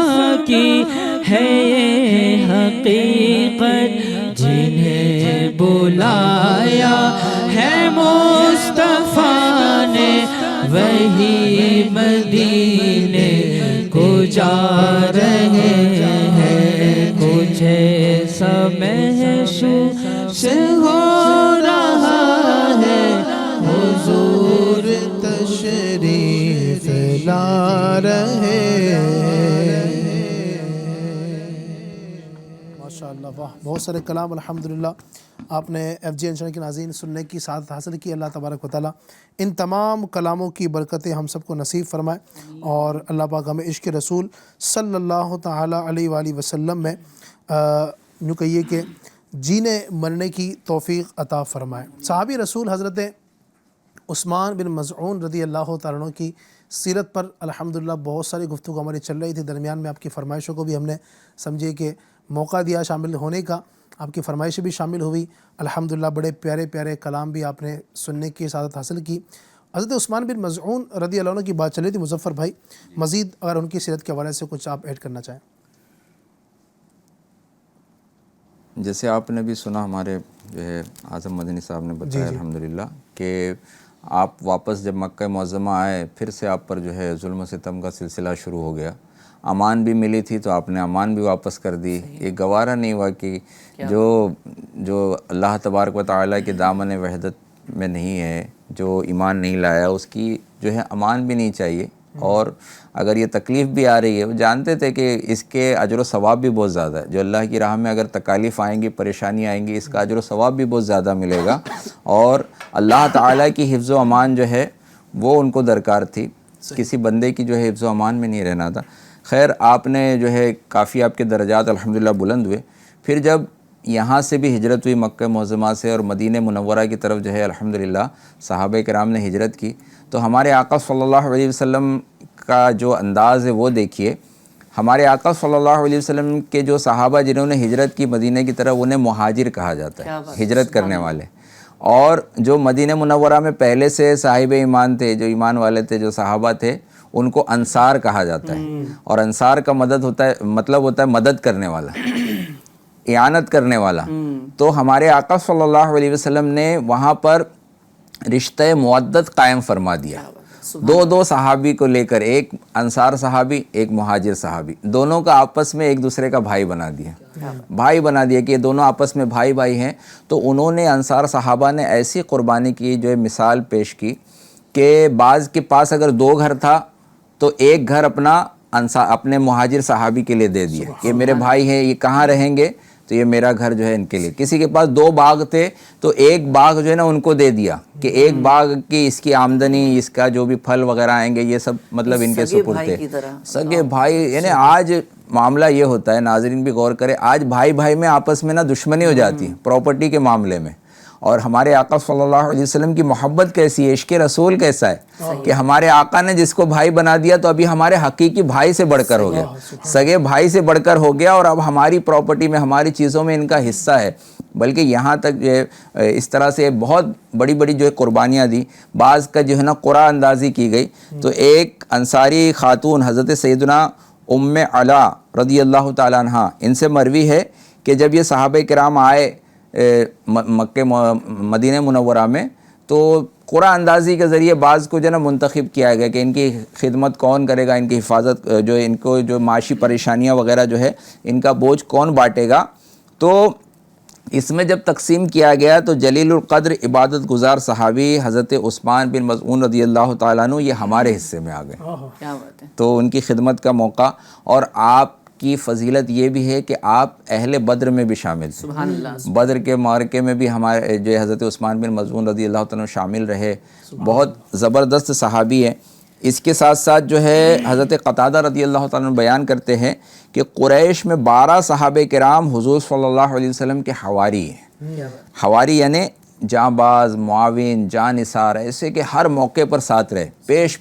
Speaker 3: کی ہے یہ حقیقت، جنہیں بلایا ہے مصطفیٰ نے وہی مدینے کو جا رہے ہیں، کچھ ایسا محسوس ہو رہا ہے،
Speaker 2: حضور تشریف لا رہے ہیں۔ ماشاءاللہ، واہ، بہت سارے کلام الحمدللہ آپ نے ایف جی انشاء کے ناظرین سننے کی سعادت حاصل کی۔ اللہ تبارک و تعالیٰ ان تمام کلاموں کی برکتیں ہم سب کو نصیب فرمائے، اور اللہ پاک ہمیں عشق رسول صلی اللہ تعالیٰ علیہ وآلہ وسلم میں یوں کہیے کہ جینے مرنے کی توفیق عطا فرمائے۔ صحابی رسول حضرت عثمان بن مظعون رضی اللہ تعالیٰ عنہ کی سیرت پر الحمدللہ بہت ساری گفتگو ہماری چل رہی تھی، درمیان میں آپ کی فرمائشوں کو بھی ہم نے سمجھے کہ موقع دیا شامل ہونے کا، آپ کی فرمائشیں بھی شامل ہوئی، الحمدللہ بڑے پیارے پیارے کلام بھی آپ نے سننے کی سعادت حاصل کی۔ حضرت عثمان بن مظعون رضی اللہ عنہ کی بات چل رہی تھی، مظفر بھائی مزید اگر ان کی سیرت کے حوالے سے کچھ آپ ایڈ کرنا چاہیں۔
Speaker 4: جیسے آپ نے بھی سنا، ہمارے جو ہے اعظم مدنی صاحب نے بتایا الحمدللہ کہ آپ واپس جب مکہ معظمہ آئے، پھر سے آپ پر جو ہے ظلم و ستم کا سلسلہ شروع ہو گیا، امان بھی ملی تھی تو آپ نے امان بھی واپس کر دی، یہ گوارا نہیں ہوا کہ جو اللہ تبارک و تعالیٰ کے دامن وحدت میں نہیں ہے، جو ایمان نہیں لایا، اس کی جو ہے امان بھی نہیں چاہیے، اور اگر یہ تکلیف بھی آ رہی ہے، وہ جانتے تھے کہ اس کے اجر و ثواب بھی بہت زیادہ ہے، جو اللہ کی راہ میں اگر تکالیف آئیں گی، پریشانی آئیں گی، اس کا اجر و ثواب بھی بہت زیادہ ملے گا، اور اللہ تعالیٰ کی حفظ و امان جو ہے وہ ان کو درکار تھی، کسی بندے کی جو ہے حفظ و امان میں نہیں رہنا تھا۔ خیر، آپ نے جو ہے کافی آپ کے درجات الحمدللہ بلند ہوئے، پھر جب یہاں سے بھی ہجرت ہوئی مکہ معظمہ سے، اور مدینہ منورہ کی طرف جو ہے الحمدللہ صحابہ کرام نے ہجرت کی، تو ہمارے آقا صلی اللہ علیہ وسلم کا جو انداز ہے وہ دیکھیے۔ ہمارے آقا صلی اللہ علیہ وسلم کے جو صحابہ جنہوں نے ہجرت کی مدینہ کی طرف، انہیں مہاجر کہا جاتا ہے، ہجرت کرنے والے، اور جو مدینہ منورہ میں پہلے سے صاحب ایمان تھے، جو ایمان والے تھے، جو صحابہ تھے، ان کو انصار کہا جاتا ہے، اور انصار کا مطلب ہوتا ہے مدد کرنے والا، اعانت کرنے والا۔ تو ہمارے آقا صلی اللہ علیہ وسلم نے وہاں پر رشتہ مودت قائم فرما دیا، دو صحابی کو لے کر، ایک انصار صحابی، ایک مہاجر صحابی، دونوں کا آپس میں ایک دوسرے کا بھائی بنا دیا کہ یہ دونوں آپس میں بھائی ہیں۔ تو انہوں نے انصار صحابہ نے ایسی قربانی کی، جو مثال پیش کی کہ بعض کے پاس اگر 2 گھر تھا تو ایک گھر اپنے مہاجر صحابی کے لیے دے دیا کہ میرے بھائی ہیں، یہ کہاں رہیں گے؟ تو یہ میرا گھر جو ہے ان کے لیے. کسی کے پاس 2 باغ تھے تو ایک باغ جو ہے نا ان کو دے دیا کہ ایک باغ کی اس کی آمدنی، اس کا جو بھی پھل وغیرہ آئیں گے یہ سب مطلب ان کے سپرد تھے. سگے بھائی، یعنی آج معاملہ یہ ہوتا ہے، ناظرین بھی غور کرے، آج بھائی بھائی میں آپس میں نا دشمنی ہو جاتی ہے پراپرٹی کے معاملے میں. اور ہمارے آقا صلی اللہ علیہ وسلم کی محبت کیسی ہے، عشق رسول کیسا ہے کہ ہمارے آقا نے جس کو بھائی بنا دیا تو ابھی ہمارے حقیقی بھائی سے بڑھ کر ہو گیا، سگے بھائی سے بڑھ کر ہو گیا، اور اب ہماری پراپرٹی میں، ہماری چیزوں میں ان کا حصہ ہے. بلکہ یہاں تک جو ہے اس طرح سے بہت بڑی بڑی جو ہے قربانیاں دی. بعض کا جو ہے نا قرآن اندازی کی گئی. تو ایک انصاری خاتون حضرت سیدنا ام علا رضی اللہ تعالیٰ عنہ، ان سے مروی ہے کہ جب یہ صحابہ کرام آئے مکہ مدینہ منورہ میں، تو قرآن اندازی کے ذریعے بعض کو جو ہے نا منتخب کیا گیا کہ ان کی خدمت کون کرے گا، ان کی حفاظت جو ان کو جو معاشی پریشانیاں وغیرہ جو ہے ان کا بوجھ کون بانٹے گا. تو اس میں جب تقسیم کیا گیا تو جلیل القدر عبادت گزار صحابی حضرت عثمان بن مظعون رضی اللہ تعالیٰ عنہ یہ ہمارے حصے میں آ گئے.
Speaker 5: کیا بات ہے.
Speaker 4: تو ان کی خدمت کا موقع. اور آپ کی فضیلت یہ بھی ہے کہ آپ اہل بدر میں بھی شامل تھے.
Speaker 5: سبحان اللہ.
Speaker 4: بدر کے معرکے میں بھی ہمارے جو حضرت عثمان بن مظعون رضی اللہ تعالیٰ عنہ شامل رہے. بہت زبردست صحابی ہیں. اس کے ساتھ ساتھ جو ہے حضرت قتادہ رضی اللہ تعالیٰ عنہ بیان کرتے ہیں کہ قریش میں 12 صحابہ کرام حضور صلی اللہ علیہ وسلم کے حواری ہیں. حواری یعنی جاں باز، معاون، جاں نثار، ایسے کہ ہر موقع پر ساتھ رہے،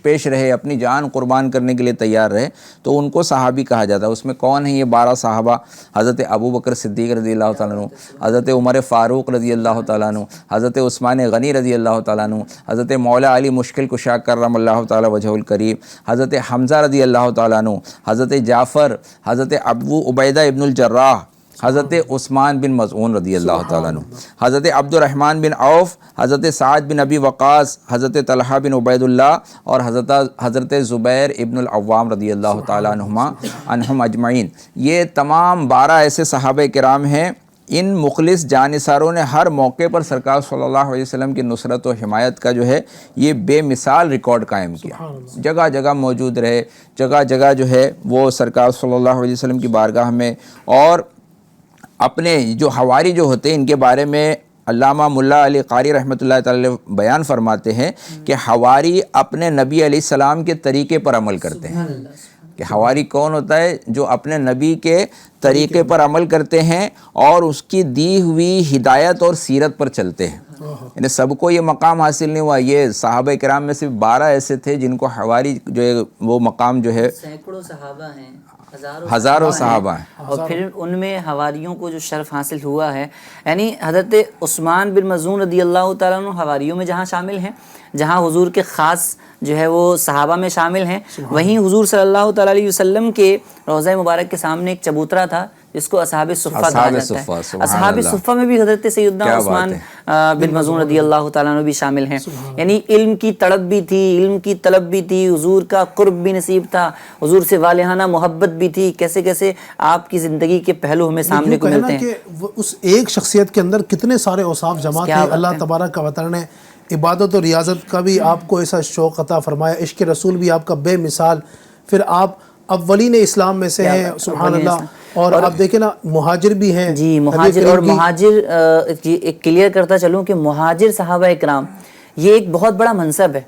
Speaker 4: پیش رہے، اپنی جان قربان کرنے کے لیے تیار رہے، تو ان کو صحابی کہا جاتا ہے. اس میں کون ہیں یہ 12 صحابہ؟ حضرت ابو بکر صدیق رضی اللہ تعالیٰ عنہ، حضرت عمر فاروق رضی اللہ تعالیٰ عنہ، حضرت عثمان غنی رضی اللہ تعالیٰ عنہ، حضرت مولا علی مشکل کشا کرم اللہ تعالیٰ وجہ الکریم، حضرت حمزہ رضی اللہ تعالیٰ عنہ، حضرت جعفر، حضرت ابو عبیدہ ابن الجراح، حضرت عثمان بن مظعون رضی اللہ تعالیٰ عنہ، حضرت عبد الرحمن بن عوف، حضرت سعد بن ابی وقاص، حضرت طلحہ بن عبید اللہ، اور حضرت زبیر ابن العوام رضی اللہ تعالیٰ عنہم اجمعین. یہ تمام 12 ایسے صحابہ کرام ہیں. ان مخلص جانثاروں نے ہر موقع پر سرکار صلی اللہ علیہ وسلم کی نصرت و حمایت کا جو ہے یہ بے مثال ریکارڈ قائم کیا. جگہ جگہ موجود رہے، جگہ جگہ جو ہے وہ سرکار صلی اللہ علیہ وسلم کی بارگاہ میں. اور اپنے جو حواری جو ہوتے ہیں ان کے بارے میں علامہ ملا علی قاری رحمۃ اللہ تعالی بیان فرماتے ہیں کہ حواری اپنے نبی علیہ السلام کے طریقے پر عمل کرتے ہیں. کہ حواری کون ہوتا ہے؟ جو اپنے نبی کے طریقے پر عمل کرتے ہیں اور اس کی دی ہوئی ہدایت اور سیرت پر چلتے ہیں. یعنی سب کو یہ مقام حاصل نہیں ہوا. یہ صحابہ کرام میں صرف 12 ایسے تھے جن کو حواری جو ہے وہ مقام جو ہے،
Speaker 5: سینکڑوں صحابہ ہیں،
Speaker 4: ہزاروں صحابہ ہیں.
Speaker 5: اور پھر ان میں حواریوں کو جو شرف حاصل ہوا ہے، یعنی حضرت عثمان بن مظعون رضی اللہ تعالیٰ عنہ حواریوں میں جہاں شامل ہیں، جہاں حضور کے خاص جو ہے وہ صحابہ میں شامل ہیں، وہیں حضور صلی اللہ تعالیٰ علیہ وسلم کے روضہ مبارک کے سامنے ایک چبوترا تھا جس کو اصحاب صفہ کہا جاتا ہے. اصحاب صفہ میں بھی حضرت سیدنا عثمان بن مظعون رضی اللہ تعالیٰ عنہ بھی شامل ہیں. یعنی علم کی تڑپ بھی تھی، علم کی طلب بھی تھی، حضور کا قرب بھی نصیب تھا، حضور سے والہانہ محبت بھی تھی. کیسے کیسے آپ کی زندگی کے پہلو ہمیں سامنے کو ملتے ہیں
Speaker 2: کہ اس ایک شخصیت کے اندر کتنے سارے اوصاف جمع تھے. اللہ تبارک و تعالیٰ نے عبادت و ریاضت کا بھی آپ کو ایسا شوق عطا فرمایا، عشق رسول بھی آپ کا بے مثال. پھر آپ اولین اسلام میں سے ہیں، سبحان اللہ. اور آپ دیکھیں نا مہاجر بھی ہیں.
Speaker 5: جی مہاجر. اور مہاجر ایک کلیئر کرتا چلوں کہ مہاجر صحابہ اکرام یہ ایک بہت بڑا منصب ہے،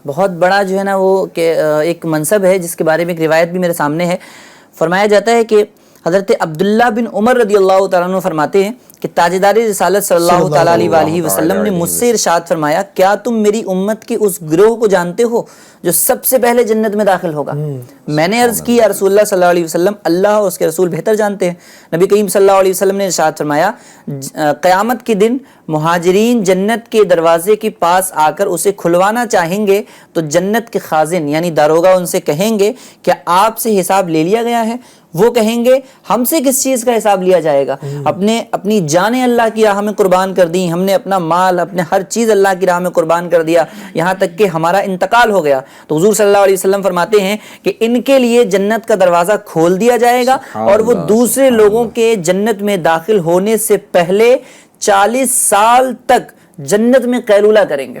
Speaker 5: بہت بڑا جو ہے نا وہ کہ ایک منصب ہے جس کے بارے میں ایک روایت بھی میرے سامنے ہے. فرمایا جاتا ہے کہ حضرت عبداللہ بن عمر رضی اللہ تعالیٰ عنہ فرماتے ہیں کہ تاجدار رسالت صلی اللہ تعالیٰ علیہ وسلم نے مجھ سے ارشاد فرمایا، کیا تم میری امت کے اس گروہ کو جانتے ہو جو سب سے پہلے جنت میں داخل ہوگا؟ میں نے عرض کی یا رسول اللہ صلی اللہ علیہ وسلم، اللہ اور اس کے رسول بہتر جانتے ہیں. نبی کریم صلی اللہ علیہ وسلم نے ارشاد فرمایا، قیامت کے دن مہاجرین جنت کے دروازے کے پاس آ کر اسے کھلوانا چاہیں گے تو جنت کے خازن یعنی داروغہ ان سے کہیں گے کیا آپ سے حساب لے لیا گیا ہے؟ وہ کہیں گے ہم سے کس چیز کا حساب لیا جائے گا؟ اپنی جانیں اللہ کی راہ میں قربان کر دی، ہم نے اپنا مال، اپنے ہر چیز اللہ کی راہ میں قربان کر دیا، یہاں تک کہ ہمارا انتقال ہو گیا. تو حضور صلی اللہ علیہ وسلم فرماتے ہیں کہ ان کے لیے جنت کا دروازہ کھول دیا جائے گا اور وہ دوسرے لوگوں کے جنت میں داخل ہونے سے پہلے 40 سال تک جنت میں قیلولہ کریں گے.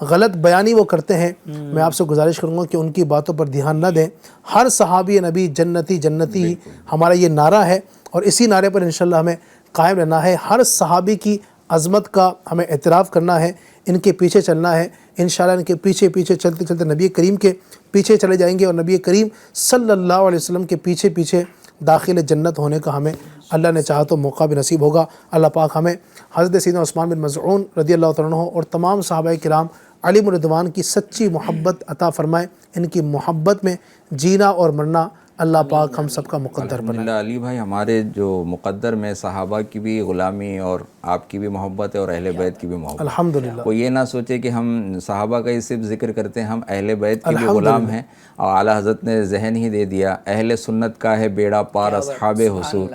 Speaker 2: غلط بیانی وہ کرتے ہیں، میں آپ سے گزارش کروں گا کہ ان کی باتوں پر دھیان نہ دیں۔ ہر صحابی نبی جنتی جنتی ہمارا یہ نعرہ ہے، اور اسی نعرے پر انشاءاللہ ہمیں قائم رہنا ہے۔ ہر صحابی کی عظمت کا ہمیں اعتراف کرنا ہے، ان کے پیچھے چلنا ہے، انشاءاللہ ان کے پیچھے پیچھے چلتے چلتے نبی کریم کے پیچھے چلے جائیں گے، اور نبی کریم صلی اللہ علیہ وسلم کے پیچھے پیچھے داخل جنت ہونے کا ہمیں اللہ نے چاہا تو موقع بھی نصیب ہوگا۔ اللہ پاک ہمیں حضرت سیدنا عثمان بن مظعون رضی اللہ تعالیٰ عنہ اور تمام صحابہ کرام علیہ رضوان کی سچی محبت عطا فرمائے، ان کی محبت میں جینا اور مرنا اللہ پاک ہم سب کا مقدر بنائے۔
Speaker 4: الحمدللہ علی بھائی، ہمارے جو مقدر میں صحابہ کی بھی غلامی اور آپ کی بھی محبت ہے اور اہل بیت کی بھی محبت۔
Speaker 2: الحمدللہ۔
Speaker 4: وہ یہ نہ سوچے کہ ہم صحابہ کا ہی صرف ذکر کرتے ہیں، ہم اہل بیت کی بھی غلام ہیں، اور اعلیٰ حضرت نے ذہن ہی دے دیا، اہل سنت کا ہے بیڑا پار اصحاب حصول،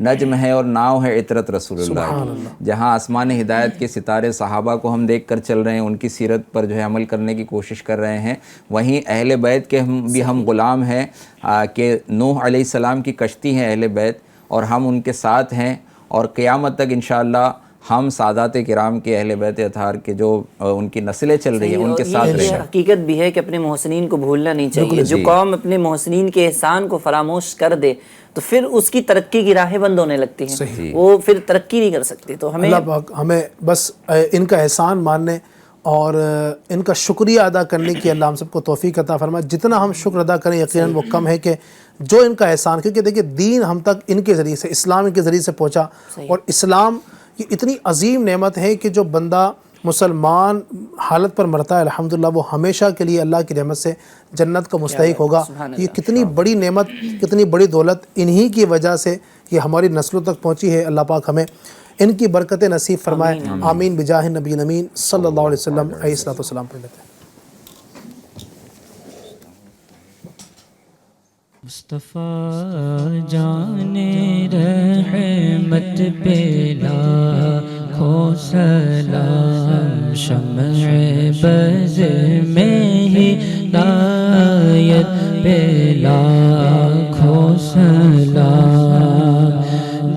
Speaker 4: نجم ہے اور ناؤ ہے عطرت رسول اللہ کی۔ جہاں آسمان ہدایت کے ستارے صحابہ کو ہم دیکھ کر چل رہے ہیں، ان کی سیرت پر جو ہے عمل کرنے کی کوشش کر رہے ہیں، وہیں اہل بیت کے ہم غلام ہیں کہ نوح علیہ السلام کی کشتی ہے اہل بیت، اور ہم ان کے ساتھ ہیں، اور قیامت تک انشاءاللہ ہم سادات کرام کے اہل بیت اطہار کے جو ان کی نسلیں چل رہی ہیں ان کے ساتھ رہیں
Speaker 5: یہ
Speaker 4: گے۔
Speaker 5: حقیقت بھی ہے کہ اپنے محسنین کو بھولنا نہیں چاہیے۔ جو قوم اپنے محسنین کے احسان کو فراموش کر دے تو پھر اس کی ترقی کی راہیں بند ہونے لگتی ہیں، وہ پھر ترقی نہیں کر سکتی۔ تو ہمیں
Speaker 2: اللہ پاک ہمیں بس ان کا احسان ماننے اور ان کا شکریہ ادا کرنے کی اللہ ہم سب کو توفیق عطا فرمائے۔ جتنا ہم شکر ادا کریں یقیناً وہ کم ہے، کہ جو ان کا احسان، کیونکہ دیکھیں دین ہم تک ان کے ذریعے سے، اسلام ان کے ذریعے سے پہنچا، اور اسلام یہ اتنی عظیم نعمت ہے کہ جو بندہ مسلمان حالت پر مرتا ہے الحمدللہ وہ ہمیشہ کے لیے اللہ کی رحمت سے جنت کا مستحق ہوگا۔ یہ کتنی بڑی نعمت، کتنی بڑی دولت انہی کی وجہ سے یہ ہماری نسلوں تک پہنچی ہے۔ اللہ پاک ہمیں ان کی برکتیں نصیب فرمائے، آمین بجاہ نبی امین صلی اللہ علیہ وسلم۔ علیہ الصلوۃ والسلام پڑھ لیتے ہیں۔
Speaker 3: مصطفیٰ جان رحمت پہ لاکھوں سلام، شمع بز میں ہدایت پہ لاکھوں سلام،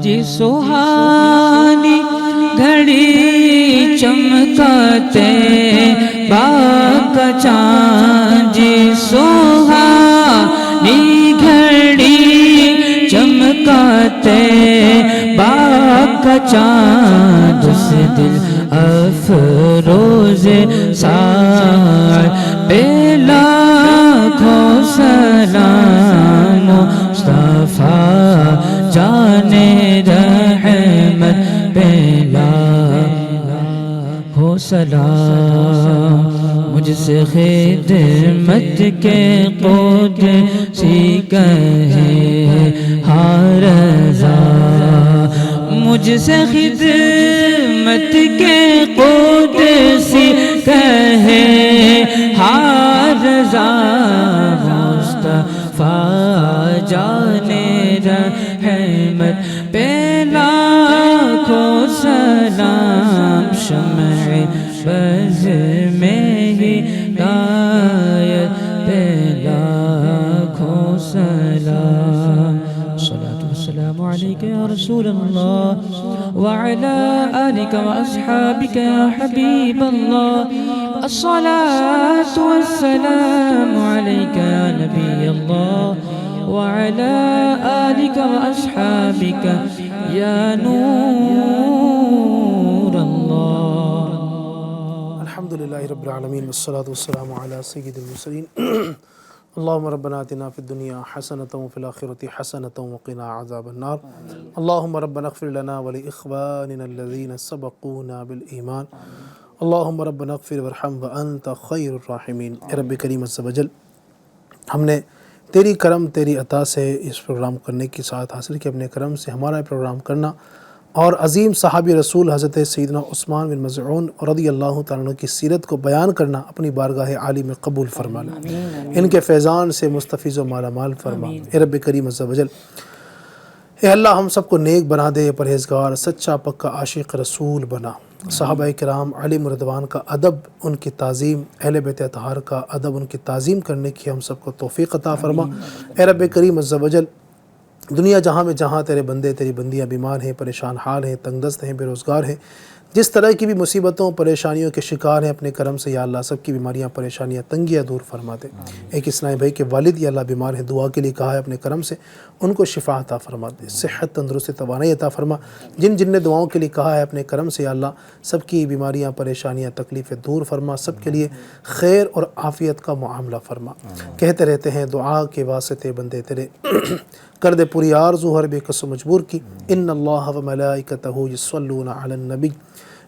Speaker 3: جی سہانی گھڑی چمکاتے باغ کا چاند، جی سہانی گھڑی چمکاتے باغ کا چاند، اس دل افروز ساعت پہ لاکھوں سلام، مصطفیٰ جان رحمت پہ لاکھوں سلام، مجھ سے خدمت کے قدسی کہے ہر رضا، مجھ سے خدمت کے قدسی کہے ہر رضا، مصطفیٰ جان رحمت پہ لاکھوں سلام، شمع بز میں ہدایت پہ لاکھوں سلام، الصلاة والسلام علیک یا رسول اللہ وعلی آلک واصحابک یا حبیب اللہ، الصلاة والسلام علیک یا نبی اللہ وعلی آلک واصحابک یا نور اللہ۔
Speaker 2: الحمدللہ رب العالمین والصلاة والسلام علی سید المرسلین۔ اللہم ربنا آتنا فی الدنیا حسنۃ وفی الآخرۃ حسنۃ وقنا عذاب النار۔ اللہم ربنا اغفر لنا ولاخواننا الذین سبقونا بالایمان۔ اللہم ربنا اغفر وارحم وانت خیر الراحمین۔ اے رب کریم عز و جل، ہم نے تیری کرم تیری عطا سے اس پروگرام کرنے کی سعادت حاصل کی، اپنے کرم سے ہمارا پروگرام کرنا اور عظیم صحابی رسول حضرت سیدنا عثمان بن مظعون رضی اللہ تعالیٰ عنہ کی سیرت کو بیان کرنا اپنی بارگاہ عالی میں قبول فرمانا، ان کے فیضان سے مستفیض و مالا مال فرما۔ اے رب کریم عز و جل، اے اللہ ہم سب کو نیک بنا دے، پرہیزگار سچا پکا عاشق رسول بنا، صحابہ کرام علیہ رضوان کا ادب، ان کی تعظیم، اہل بیت اطہار کا ادب، ان کی تعظیم کرنے کی ہم سب کو توفیق عطا فرما۔ اے رب کریم عز و جل، دنیا جہاں میں جہاں تیرے بندے تیری بندیاں بیمار ہیں، پریشان حال ہیں، تنگ دست ہیں، بے روزگار ہیں، جس طرح کی بھی مصیبتوں پریشانیوں کے شکار ہیں اپنے کرم سے یا اللہ سب کی بیماریاں پریشانیاں تنگیاں دور فرما دے۔ ایک اسلامی بھائی کے والد یا اللہ بیمار ہیں، دعا کے لیے کہا ہے اپنے کرم سے ان کو شفا عطا فرما دے، صحت تندرستی توانائی عطا فرما۔ جن نے دعاؤں کے لیے کہا ہے اپنے کرم سے یا اللہ سب کی بیماریاں پریشانیاں تکلیفیں دور فرما، سب کے لیے خیر اور عافیت کا معاملہ فرما۔ کہتے رہتے ہیں دعا کے واسطے بندے تیرے کر دے پوری آرزو ہر بے کس و مجبور کی۔ ان اللہ و ملائکتہ یصلون علی النبی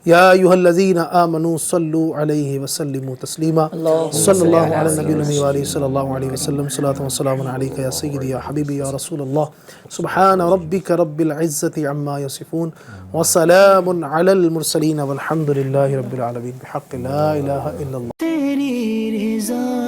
Speaker 2: یا ایھا الذین آمنوا صلوا علیہ وسلموا تسلیما صلی اللہ علی النبی الامی وآلہ صلی اللہ علیہ وسلم صلاۃ و سلام علیک یا سیدی یا حبیبی یا رسول اللہ سبحان ربک رب العزۃ عما یصفون وسلام علی المرسلین والحمد للہ رب العالمین بحق لا الہ الا اللہ۔
Speaker 1: تیری رضا